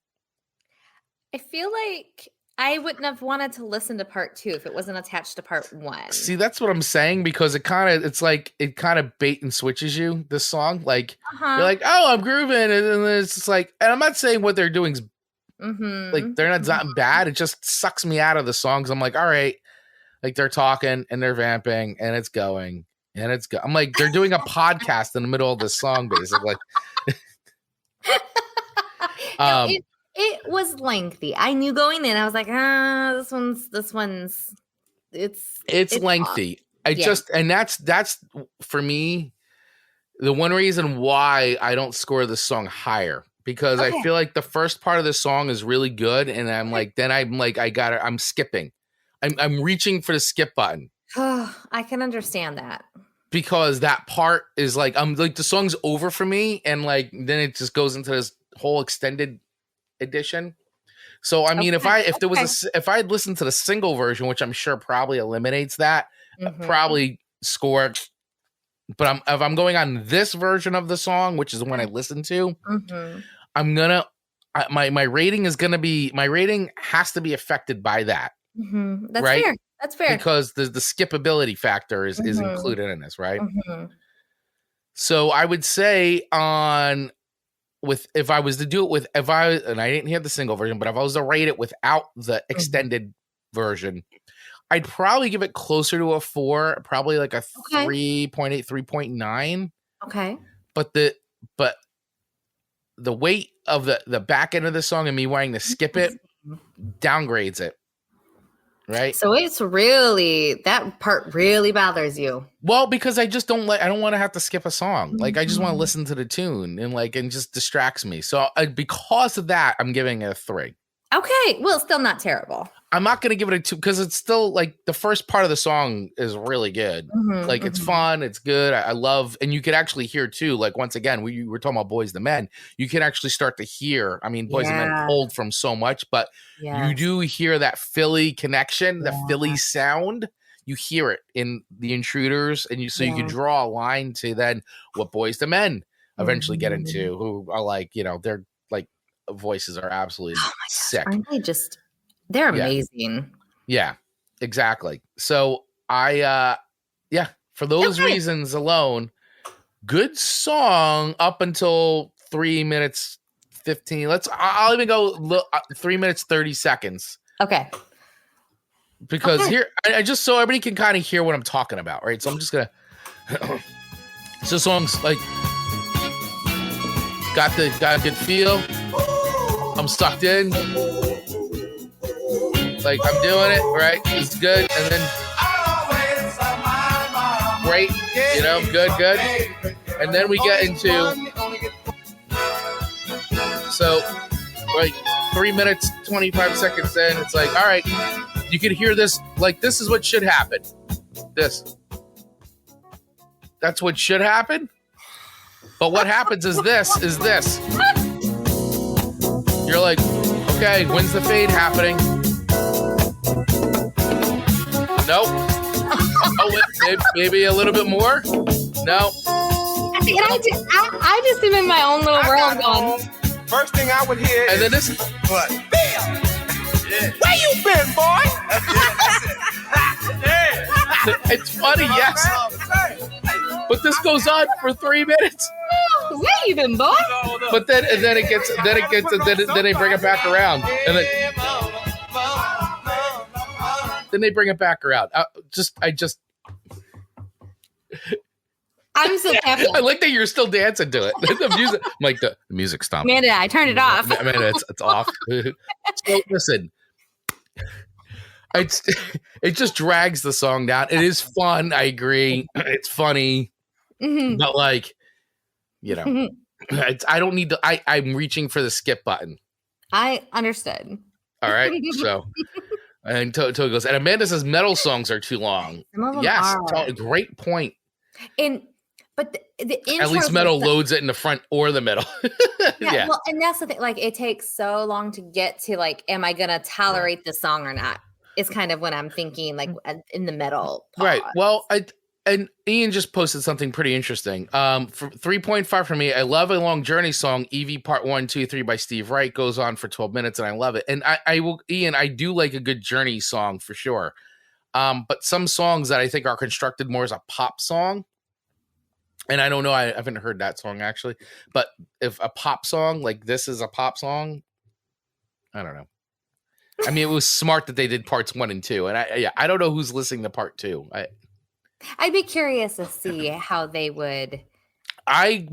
I feel like I wouldn't have wanted to listen to part 2 if it wasn't attached to part 1. See, that's what I'm saying, because it kind of bait and switches you, this song. Like, you're like, oh, I'm grooving. And then it's just like, and I'm not saying what they're doing is like, they're not bad. It just sucks me out of the songs. I'm like, all right, like they're talking and they're vamping and it's going and it's go. I'm like, they're doing a podcast in the middle of this song, basically. It was lengthy. I knew going in. I was like, this one's it's lengthy. That's for me the one reason why I don't score the song higher, because I feel like the first part of the song is really good, and I'm skipping. I'm reaching for the skip button. I can understand that. Because that part is like, I'm like, the song's over for me, and like then it just goes into this whole extended edition. So I mean, if I had listened to the single version, which I'm sure probably eliminates that, probably score. But if I'm going on this version of the song, which is the one I listened to, I'm gonna my rating has to be affected by that. That's right? fair. That's fair, because the skippability factor is included in this, right? So I would say if I was to do it and I didn't hear the single version, but if I was to rate it without the extended version, I'd probably give it closer to a 4, probably like a 3.8, 3.9. Okay. But the weight of the back end of the song and me wanting to skip it downgrades it. Right. So it's really, that part really bothers you. Well, because I just don't want to have to skip a song. Like, I just want to listen to the tune and just distracts me. So because of that, I'm giving it a 3. Okay. Well, it's still not terrible. I'm not going to give it a 2 because it's still like the first part of the song is really good. Like, it's fun. It's good. I love, and you could actually hear too, like, once again, we were talking about Boys II Men. You can actually start to hear, I mean, Boys II Men pulled from so much, but you do hear that Philly connection, the Philly sound. You hear it in the Intruders, and you can draw a line to then what Boys II Men eventually get into, who are like, they're like, voices are absolutely sick. Aren't they just... They're amazing. Yeah, exactly. So for those reasons alone, good song up until 3 minutes 15. I'll even go 3 minutes 30 seconds. Okay. Because here, I just so everybody can kind of hear what I'm talking about, right? So I'm just gonna. So songs like got a good feel. I'm sucked in. Like, I'm doing it, right? It's good. And then great, good. And then we get into, so like 3 minutes, 25 seconds in, it's like, all right, you can hear this, like, this is what should happen. That's what should happen. But what happens is this. You're like, okay, when's the fade happening? Nope. Maybe a little bit more. No. I just am in my own little world going. First thing I would hear and then this. What? Bill! Where you been, boy? It's funny, yes. But this goes on for 3 minutes. Where you been, boy? But then they bring it back around, and then they bring it back around. I'm so happy. I like that you're still dancing to it. The music, I'm like, the music stopped. Amanda, I turned it off. Amanda, it's off. So listen, it just drags the song down. It is fun. I agree. It's funny, but like, you know, I don't need to, I'm reaching for the skip button. I understood. All right. So, and Toby goes, and Amanda says metal songs are too long. Some of them yes. are. Great point. But the at least metal loads it in the front or the middle. Yeah. Well, and that's the thing. Like, it takes so long to get to like, am I going to tolerate the song or not? Is kind of when I'm thinking, like, in the middle. Pause. Right. Well, and Ian just posted something pretty interesting. For 3.5 for me, I love a long journey song. Evie Part 1, 2, 3 by Steve Wright goes on for 12 minutes, and I love it. And I will, Ian, I do like a good journey song for sure. But some songs that I think are constructed more as a pop song. And I don't know, I haven't heard that song actually, but if a pop song like this is a pop song, I don't know. I mean, it was smart that they did parts 1 and 2, and I don't know who's listening to part 2. I'd be curious to see how they would. I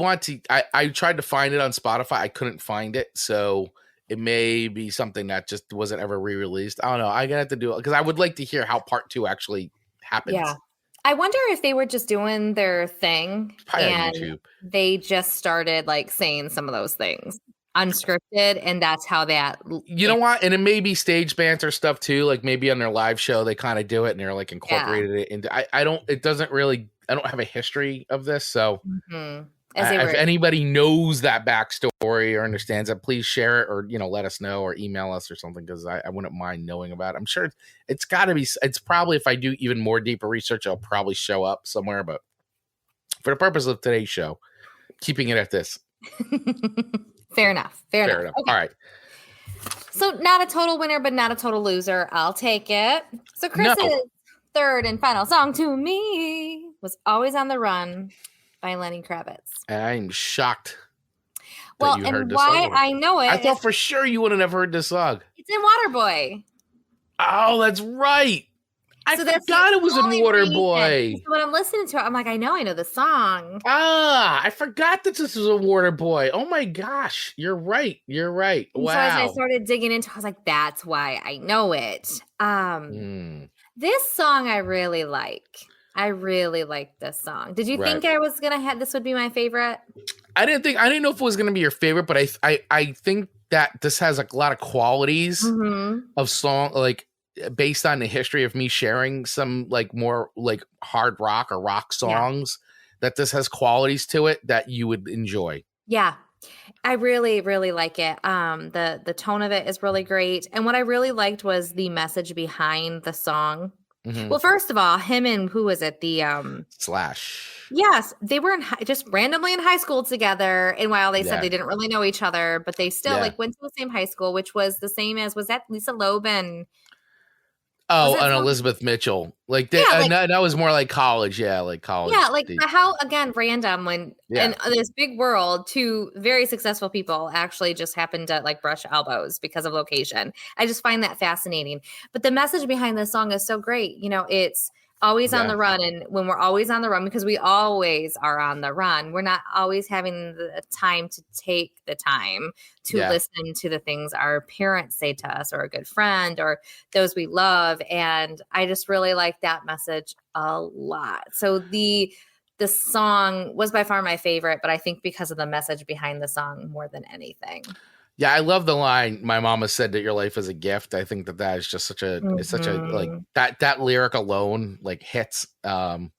tried to find it on Spotify. I couldn't find it, so it may be something that just wasn't ever re-released. I don't know. I'm gonna have to do it because I would like to hear how part 2 actually happens. Yeah. I wonder if they were just doing their thing and they just started like saying some of those things unscripted, and that's how that. You know what? And it may be stage banter stuff too. Like maybe on their live show they kind of do it and they're like incorporated it into. I don't. It doesn't really. I don't have a history of this, so if anybody knows that backstory or understands it, please share it or let us know or email us or something because I wouldn't mind knowing about it. I'm sure it's got to be. It's probably if I do even more deeper research, I'll probably show up somewhere. But for the purpose of today's show, keeping it at this. Fair enough. Fair enough. Okay. All right. So not a total winner, but not a total loser. I'll take it. So Chris's third and final song to me was Always on the Run by Lenny Kravitz. I'm shocked. Well, and why I know it. I thought for sure you wouldn't have heard this song. It's in Waterboy. Oh, that's right. I forgot it was in Waterboy. So when I'm listening to it, I'm like, I know the song. I forgot that this was a Waterboy. Oh my gosh. You're right. Wow. So as I started digging into it, I was like, that's why I know it. This song I really like. I really like this song. Did you think I was gonna have this would be my favorite? I didn't know if it was gonna be your favorite, but I think that this has a lot of qualities of song, like based on the history of me sharing some like more like hard rock or rock songs, that this has qualities to it that you would enjoy. Yeah. I really, really like it. The tone of it is really great. And what I really liked was the message behind the song. Well, first of all, him and who was it? The Slash. Yes, they were just randomly in high school together. And while they said they didn't really know each other, but they still like went to the same high school, which was the same as was that Lisa Loeb and and Elizabeth Mitchell. Like that was more like college. Yeah, like college. Yeah, like how again random when in this big world, two very successful people actually just happened to like brush elbows because of location. I just find that fascinating. But the message behind this song is so great. It's always on the run, and when we're always on the run, because we always are on the run, we're not always having the time to take the time to listen to the things our parents say to us or a good friend or those we love. And I just really like that message a lot. So the song was by far my favorite, but I think because of the message behind the song more than anything. Yeah, I love the line. My mama said that your life is a gift. I think that is just such a, it's such a like that lyric alone like hits. And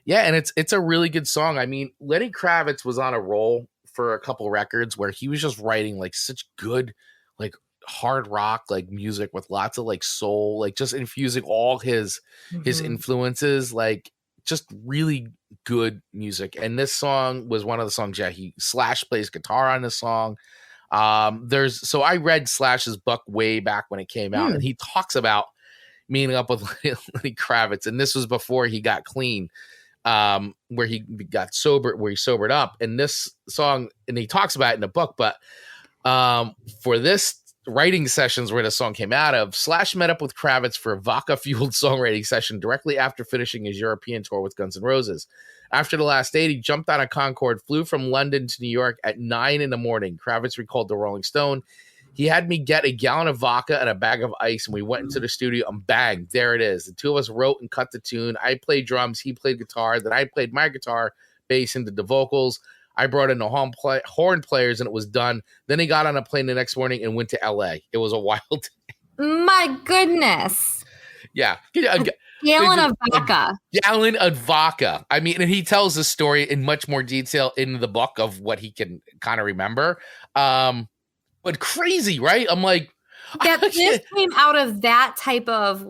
it's a really good song. I mean, Lenny Kravitz was on a roll for a couple records where he was just writing like such good, like hard rock, like music with lots of like soul, like just infusing all his influences, like just really good music. And this song was one of the songs. Yeah, Slash plays guitar on this song. So I read Slash's book way back when it came out, and he talks about meeting up with Lenny Kravitz, and this was before he got clean, where he got sober, where he sobered up. And this song, and he talks about it in the book, but for this writing sessions where the song came out of, Slash met up with Kravitz for a vodka-fueled songwriting session directly after finishing his European tour with Guns N' Roses. After the last date, he jumped on a Concorde, flew from London to New York at 9 a.m. Kravitz recalled to Rolling Stone, "He had me get a gallon of vodka and a bag of ice, and we went into the studio, and bang, there it is. The two of us wrote and cut the tune. I played drums, he played guitar, then I played my guitar, bass, and did the vocals. I brought in the horn players and it was done. Then he got on a plane the next morning and went to LA. It was a wild. My goodness. Yeah. Gallon of vodka. Gallon of vodka. I mean, and he tells the story in much more detail in the book of what he can kind of remember. But crazy, right? I'm like, that this came out of that type of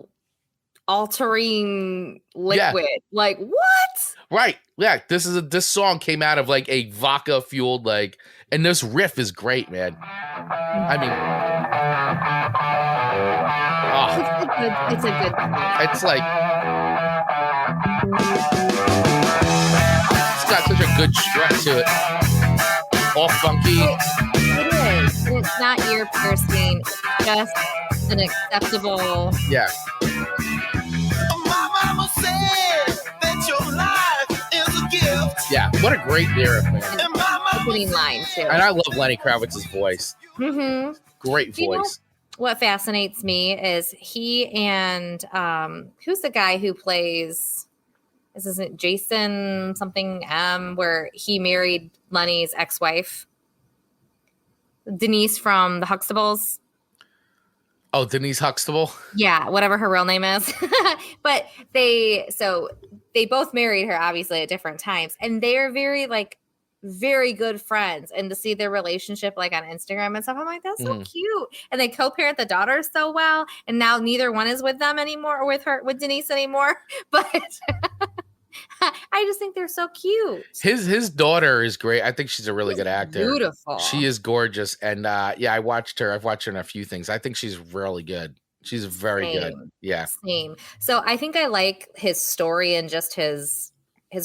altering liquid. Yeah. Like, what? Right. Yeah. This song came out of like a vodka fueled, like, and this riff is great, man. I mean, it's a good song. It's like, it's got such a good strut to it. All funky. It is. And it's not ear piercing. It's just an acceptable. Yeah. My mama said that your life is a gift. Yeah. What a great lyric, man. Opening line, too. And I love Lenny Kravitz's voice. Mm-hmm. Great voice. You know, what fascinates me is he and who's the guy who plays, this isn't Jason something where he married Lenny's ex-wife, Denise from the Huxtables. Oh, Denise Huxtable? Yeah, whatever her real name is. But they both married her obviously at different times, and they are very good friends, and to see their relationship like on Instagram and stuff, I'm like, that's so cute. And they co-parent the daughters so well, and now neither one is with them anymore, or with Denise anymore. But I just think they're so cute. His daughter is great. I think she's a really good actor. Beautiful. She is gorgeous, and yeah, I've watched her in a few things. I think she's really good. She's very good. Yeah. Same. So I think I like his story and just his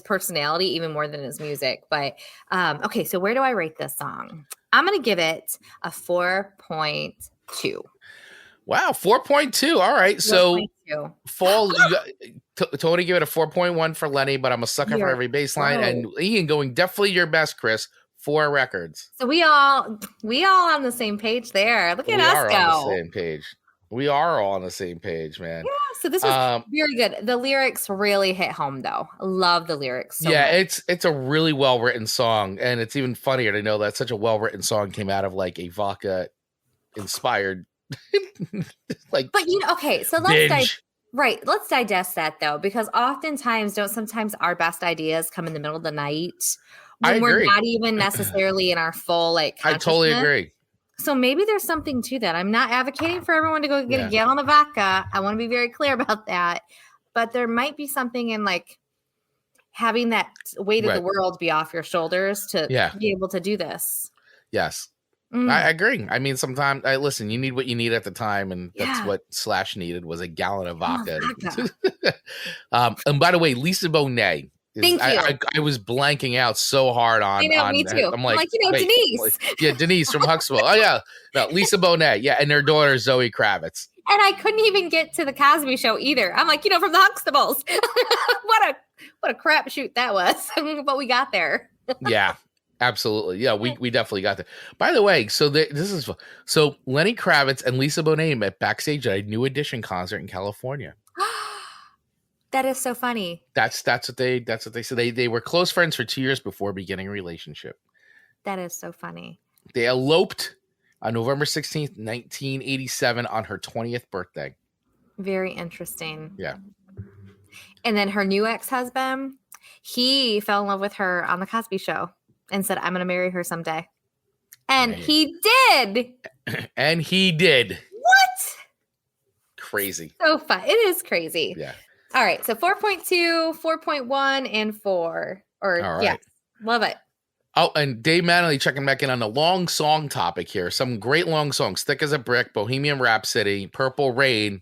personality even more than his music. But okay, so where do I rate this song? I'm going to give it a 4.2. Wow, 4.2. All right. 4.2. So Fall, Tony give it a 4.1 for Lenny, but I'm a sucker for every bass line. And Ian going definitely your best, Chris. 4 records. So we all on the same page there. Look at us go. We are on the same page. We are all on the same page, man. Yeah, so this was very good. The lyrics really hit home, though. I love the lyrics. So much. It's a really well written song, and it's even funnier to know that such a well written song came out of like a vodka inspired, like. But okay, so let's digest that though, because oftentimes sometimes our best ideas come in the middle of the night when we're not even necessarily in our full like. I totally agree. So maybe there's something to that. I'm not advocating for everyone to go get a gallon of vodka. I want to be very clear about that. But there might be something in like having that weight of the world be off your shoulders to be able to do this. Yes. I agree. I mean, sometimes listen, you need what you need at the time. And that's what Slash needed was a gallon of vodka. And by the way, Lisa Bonet. Thank you. I was blanking out so hard on. I know, me too. I'm like Denise. Denise from Huxtable. Oh yeah, no, Lisa Bonet. Yeah, and their daughter Zoe Kravitz. And I couldn't even get to the Cosby Show either. I'm like, from the Huxtables. what a crapshoot that was, but we got there. Yeah, absolutely. Yeah, we definitely got there. By the way, so Lenny Kravitz and Lisa Bonet met backstage at a New Edition concert in California. That is so funny. That's what they said. They were close friends for 2 years before beginning a relationship. That is so funny. They eloped on November 16th, 1987 on her 20th birthday. Very interesting. Yeah. And then her new ex-husband, he fell in love with her on the Cosby Show and said, I'm going to marry her someday. And he did. And he did. What? Crazy. So fun. It is crazy. Yeah. All right. So 4.2, 4.1, and 4. Or yeah. Love it. Oh, and Dave Manley checking back in on the long song topic here. Some great long songs. Thick as a Brick, Bohemian Rhapsody, Purple Rain,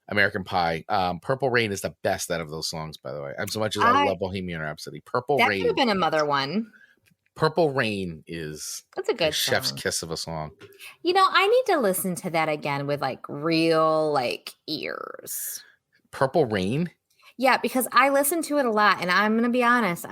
American Pie. Purple Rain is the best out of those songs, by the way. As much as I love Bohemian Rhapsody. Purple Rain. That could have been another one. Purple Rain is that's a good chef's kiss of a song. You know, I need to listen to that again with like real like ears. Purple Rain? Yeah, because I listen to it a lot, and I'm gonna be honest,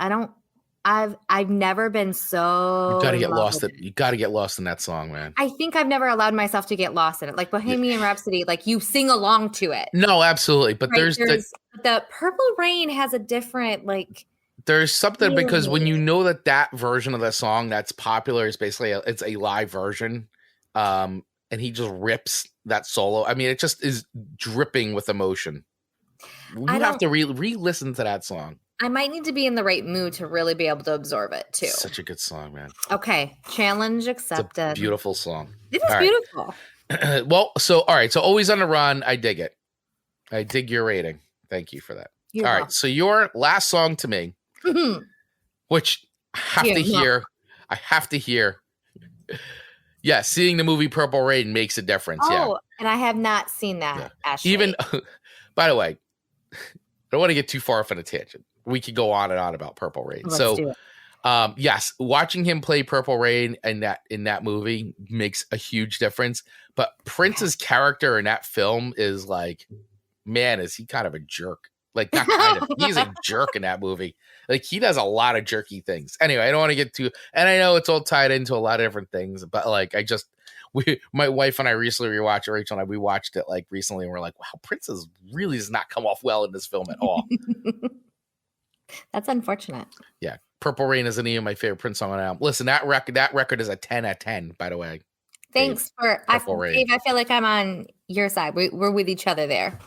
I've never been so. You gotta get lost. You gotta get lost in that song, man. I think I've never allowed myself to get lost in it. Like Bohemian Rhapsody, like you sing along to it. No, absolutely. But right? there's the Purple Rain has a different like. There's something because when you know that version of the song that's popular is basically it's a live version, and he just rips that solo. I mean, it just is dripping with emotion. You have to re-listen to that song. I might need to be in the right mood to really be able to absorb it too. Such a good song, man. Okay, challenge accepted. It's a beautiful song. It is beautiful. Well, all right. So Always on the Run. I dig it. I dig your rating. Thank you for that. All right. So your last song to me, which I have to hear. Yeah, seeing the movie Purple Rain makes a difference. And I have not seen that. Ashley. Even, by the way, I don't want to get too far off on a tangent. We could go on and on about Purple Rain. Let's do it. Yes, watching him play Purple Rain in that movie makes a huge difference. But Prince's character in that film is like, man, is he kind of a jerk? Like, not kind of, he's a jerk in that movie. Like, he does a lot of jerky things. Anyway, I don't want to get too, and I know it's all tied into a lot of different things, but like, my wife and I recently rewatched it, Rachel and I, we watched it like recently, and we're like, wow, Prince really does not come off well in this film at all. That's unfortunate. Yeah. Purple Rain is any of my favorite Prince song on the album. Listen, that record is a 10 out of 10, by the way. Thanks Dave, Dave, I feel like I'm on your side. We're with each other there.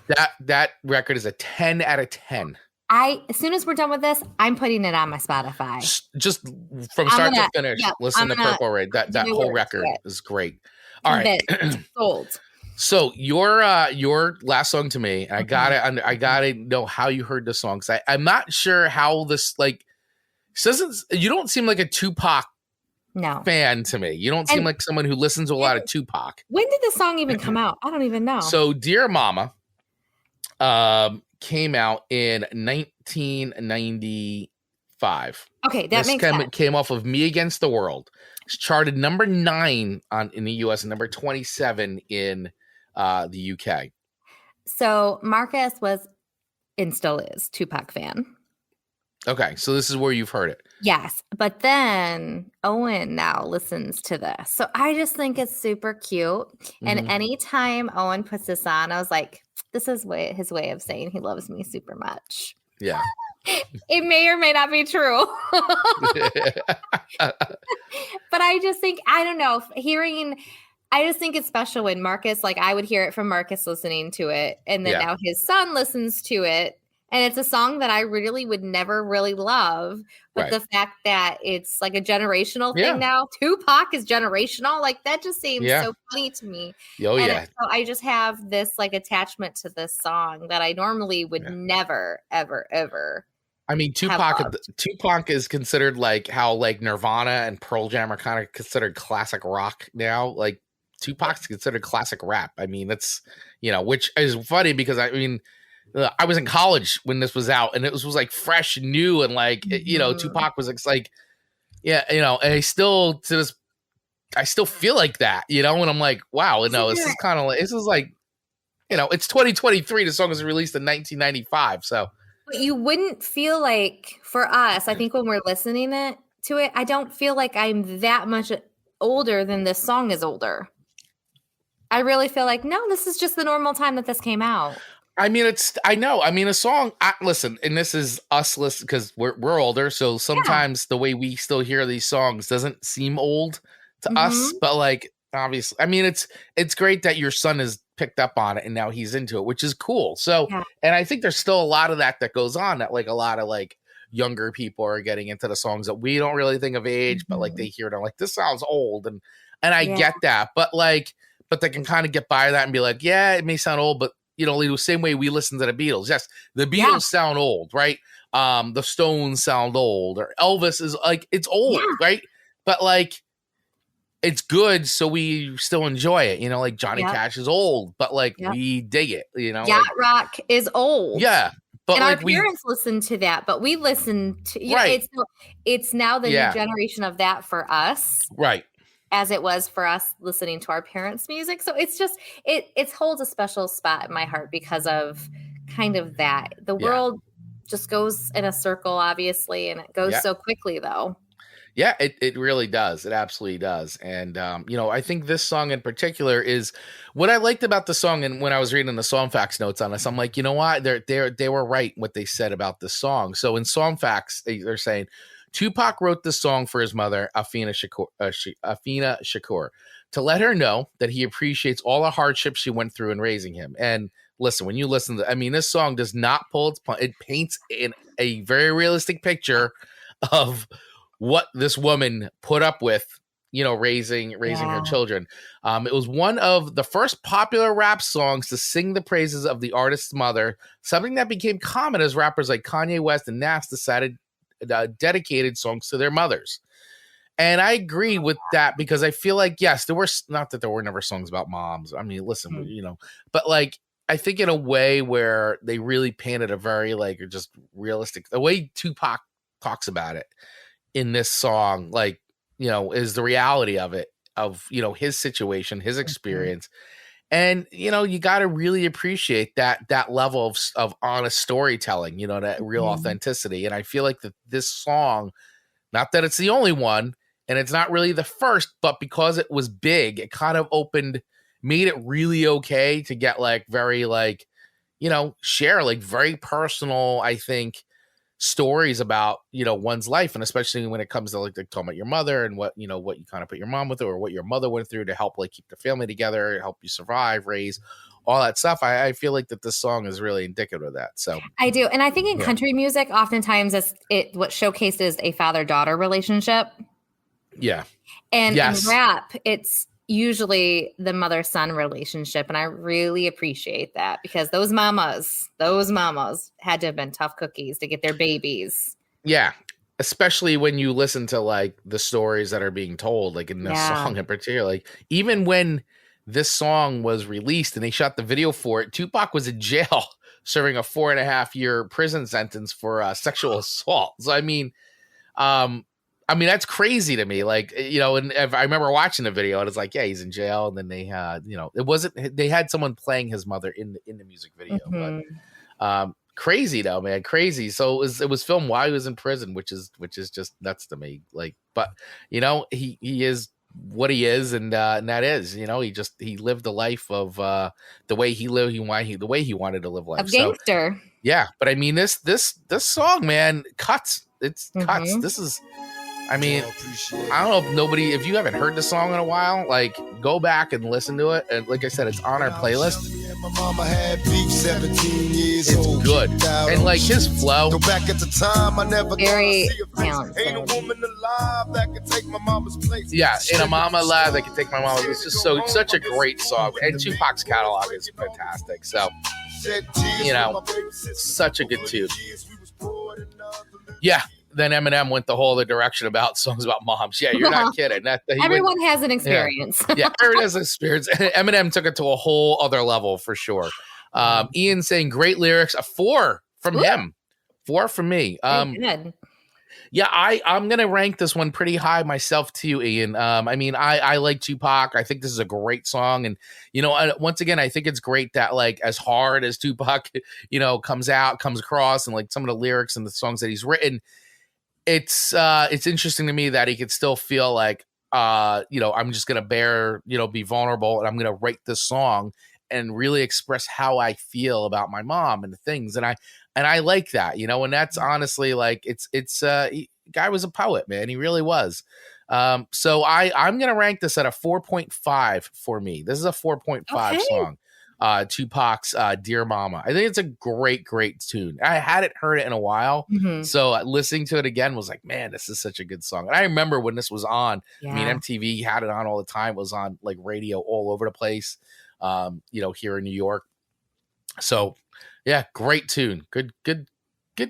That record is a 10 out of 10. As soon as we're done with this, I'm putting it on my Spotify. Just from start to finish, listen to Purple Rain. That whole record is great. All right. Sold. So your last song to me, I gotta know how you heard the song. Cause I'm not sure how this you don't seem like a Tupac fan to me. You don't seem like someone who listens to a lot of Tupac. When did the song even come out? I don't even know. So Dear Mama came out in 1995. Okay, that makes sense. Came off of Me Against the World. It's charted number 9 in the US and number 27 in the UK. So Marcus was and still is Tupac fan. Okay, so this is where you've heard it. Yes, but then Owen now listens to this. So I just think it's super cute. And anytime Owen puts this on, I was like, this is his way of saying he loves me super much. Yeah. It may or may not be true. But I just think, I don't know, I just think it's special when Marcus, like I would hear it from Marcus listening to it. And then now his son listens to it. And it's a song that I really would never really love. But the fact that it's like a generational thing now, Tupac is generational. Like that just seems so funny to me. Oh, yeah. So I just have this like attachment to this song that I normally would never, ever, ever. I mean, Tupac is considered like how like Nirvana and Pearl Jam are kind of considered classic rock now. Like Tupac's considered classic rap. I mean, that's, which is funny because I mean, I was in college when this was out and it was like fresh and new. And like, Tupac was like, and I still feel like that, and I'm like, wow, this is kind of like, this is like, it's 2023. The song was released in 1995. So. But you wouldn't feel like, for us, I think when we're listening to it, I don't feel like I'm that much older than this song is older. I really feel like, no, this is just the normal time that this came out. I mean, a song, listen, and this is us listen because we're older. So sometimes the way we still hear these songs doesn't seem old to us, but like, obviously, I mean, it's great that your son has picked up on it and now he's into it, which is cool. So, and I think there's still a lot of that goes on, that like a lot of like younger people are getting into the songs that we don't really think of age, but like they hear it, I'm like, this sounds old. And I get that, but they can kind of get by that and be like, yeah, it may sound old, but the same way we listen to the Beatles. Yes, the Beatles sound old, right? The Stones sound old, or Elvis is like, it's old, right? But like, it's good, so we still enjoy it. Like Johnny Cash is old, but like we dig it. Yacht like, rock is old. Yeah, but and like our parents listen to that, but we listen to it's now the new generation of that for us, right? As it was for us listening to our parents' music. So it's just it holds a special spot in my heart because of kind of that. The world just goes in a circle, obviously, and it goes so quickly, though. Yeah, it really does. It absolutely does. And, I think this song in particular is what I liked about the song. And when I was reading the song facts notes on this, I'm like, you know what? They were right what they said about this song. So in song facts, they're saying Tupac wrote this song for his mother, Afina Shakur, to let her know that he appreciates all the hardships she went through in raising him. And listen, when you listen to, this song does not pull its punch. It paints in a very realistic picture of what this woman put up with, raising her children. It was one of the first popular rap songs to sing the praises of the artist's mother, something that became common as rappers like Kanye West and Nas decided dedicated songs to their mothers. And I agree with that because I feel like, yes, there were not that there were never songs about moms. I mean, listen, but like, I think in a way where they really painted a very like just realistic, the way Tupac talks about it in this song, like, is the reality of it, of, his situation, his experience. And, you got to really appreciate that level of honest storytelling, that real authenticity. And I feel like that this song, not that it's the only one and it's not really the first, but because it was big, it kind of made it really okay to get like very like, share like very personal, I think, stories about one's life, and especially when it comes to like talking about your mother and what you kind of put your mom with, or what your mother went through to help like keep the family together, help you survive, raise, all that stuff. I feel like that this song is really indicative of that. So I do, and I think in country music, oftentimes what showcased is a father-daughter relationship. Yeah, and in rap, it's usually the mother-son relationship, and I really appreciate that because those mamas had to have been tough cookies to get their babies. Yeah, especially when you listen to like the stories that are being told, like in this song in particular. Like even when this song was released and they shot the video for it, Tupac was in jail serving a 4.5-year prison sentence for sexual assault. So I mean, that's crazy to me. Like, and I remember watching the video and it's like, yeah, he's in jail. And then they had, they had someone playing his mother in the music video, but crazy though, man, crazy. So it was filmed while he was in prison, which is just nuts to me. Like, but he is what he is. And that is, he lived the life of the way he lived, the way he wanted to live life. A gangster. So, yeah. But I mean, this song, man, cuts. It's cuts. This is, I mean, I don't know if you haven't heard the song in a while, like go back and listen to it. And like I said, it's on our playlist. It's good. And like his flow. Very talented. Yeah, in a mama lab that can take my mama. It's just such a great song. And Tupac's catalog is fantastic. So, such a good tune. Yeah. Then Eminem went the whole other direction about songs about moms. Yeah, you're not kidding. Everyone has an experience. Yeah, everyone has an experience. Eminem took it to a whole other level for sure. Ian saying great lyrics. A 4 from him. 4 from me. Good. Yeah, I'm gonna rank this one pretty high myself too, Ian. I like Tupac. I think this is a great song, and once again, I think it's great that like as hard as Tupac, comes across, and like some of the lyrics and the songs that he's written. It's interesting to me that he could still feel like, I'm just going to be vulnerable and I'm going to write this song and really express how I feel about my mom and the things. And I like that, and that's honestly like, guy was a poet, man. He really was. So I'm going to rank this at a 4.5 for me. This is a 4.5 song. Tupac's Dear Mama. I think it's a great tune. I hadn't heard it in a while. So listening to it again was like, man, this is such a good song. And I remember when this was on, MTV had it on all the time. It was on like radio all over the place, here in New York. So yeah, great tune. Good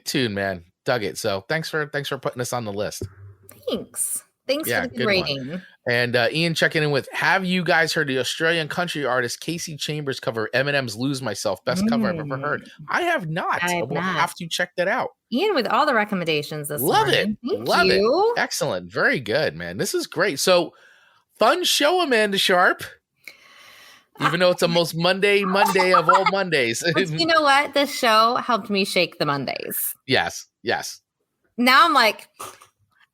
tune, man. Dug it. So thanks for putting this on the list. Thanks for the rating. One. And Ian checking in with, have you guys heard the Australian country artist Casey Chambers cover Eminem's Lose Myself? Best cover I've ever heard. I have not. We'll have to check that out. Ian with all the recommendations this Love morning. It. Love it. Excellent. Very good, man. This is great. So fun show, Amanda Sharp. Even though it's the most Monday of all Mondays. You know what? This show helped me shake the Mondays. Yes. Now I'm like,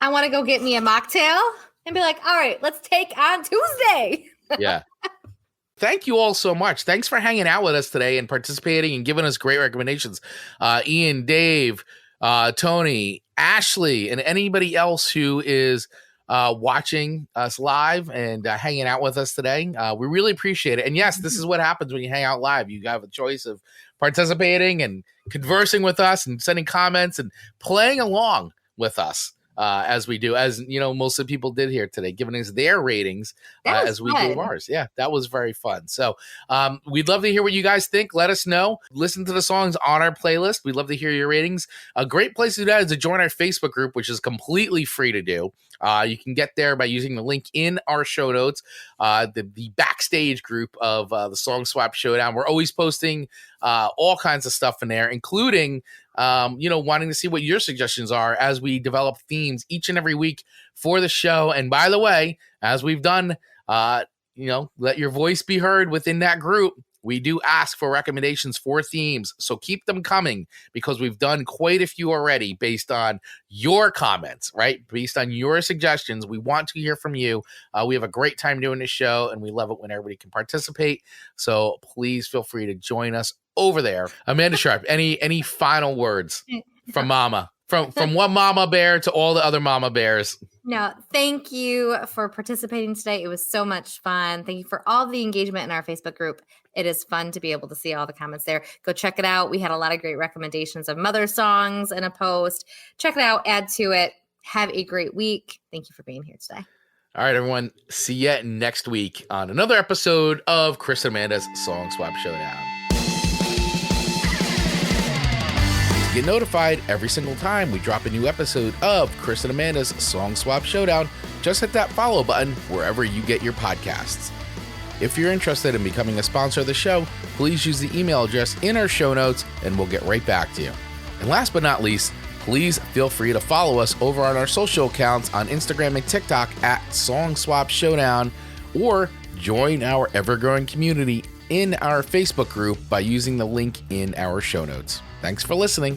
I want to go get me a mocktail and be like, all right, let's take on Tuesday. Yeah. Thank you all so much. Thanks for hanging out with us today and participating and giving us great recommendations. Ian, Dave, Tony, Ashley, and anybody else who is watching us live and hanging out with us today. We really appreciate it. And yes, this is what happens when you hang out live. You have a choice of participating and conversing with us and sending comments and playing along with us. As we do, as you know, most of the people did here today, giving us their ratings as we do ours. Yeah, that was very fun. So we'd love to hear what you guys think. Let us know. Listen to the songs on our playlist. We'd love to hear your ratings. A great place to do that is to join our Facebook group, which is completely free to do. You can get there by using the link in our show notes, the backstage group of the Song Swap Showdown. We're always posting all kinds of stuff in there, including wanting to see what your suggestions are as we develop themes each and every week for the show. And by the way, as we've done, let your voice be heard within that group. We do ask for recommendations for themes, so keep them coming because we've done quite a few already based on your comments, right? Based on your suggestions. We want to hear from you. We have a great time doing this show, and we love it when everybody can participate. So please feel free to join us over there. Amanda Sharp, any final words from Mama? From one Mama Bear to all the other Mama Bears. No, thank you for participating today. It was so much fun. Thank you for all the engagement in our Facebook group. It is fun to be able to see all the comments there. Go check it out. We had a lot of great recommendations of mother songs in a post. Check it out. Add to it. Have a great week. Thank you for being here today. All right, everyone. See you next week on another episode of Chris and Amanda's Song Swap Showdown. Get notified every single time we drop a new episode of Chris and Amanda's Song Swap Showdown. Just hit that follow button wherever you get your podcasts. If you're interested in becoming a sponsor of the show, please use the email address in our show notes and we'll get right back to you. And last but not least, please feel free to follow us over on our social accounts on Instagram and TikTok at Song Swap Showdown, or join our ever-growing community in our Facebook group by using the link in our show notes. Thanks for listening.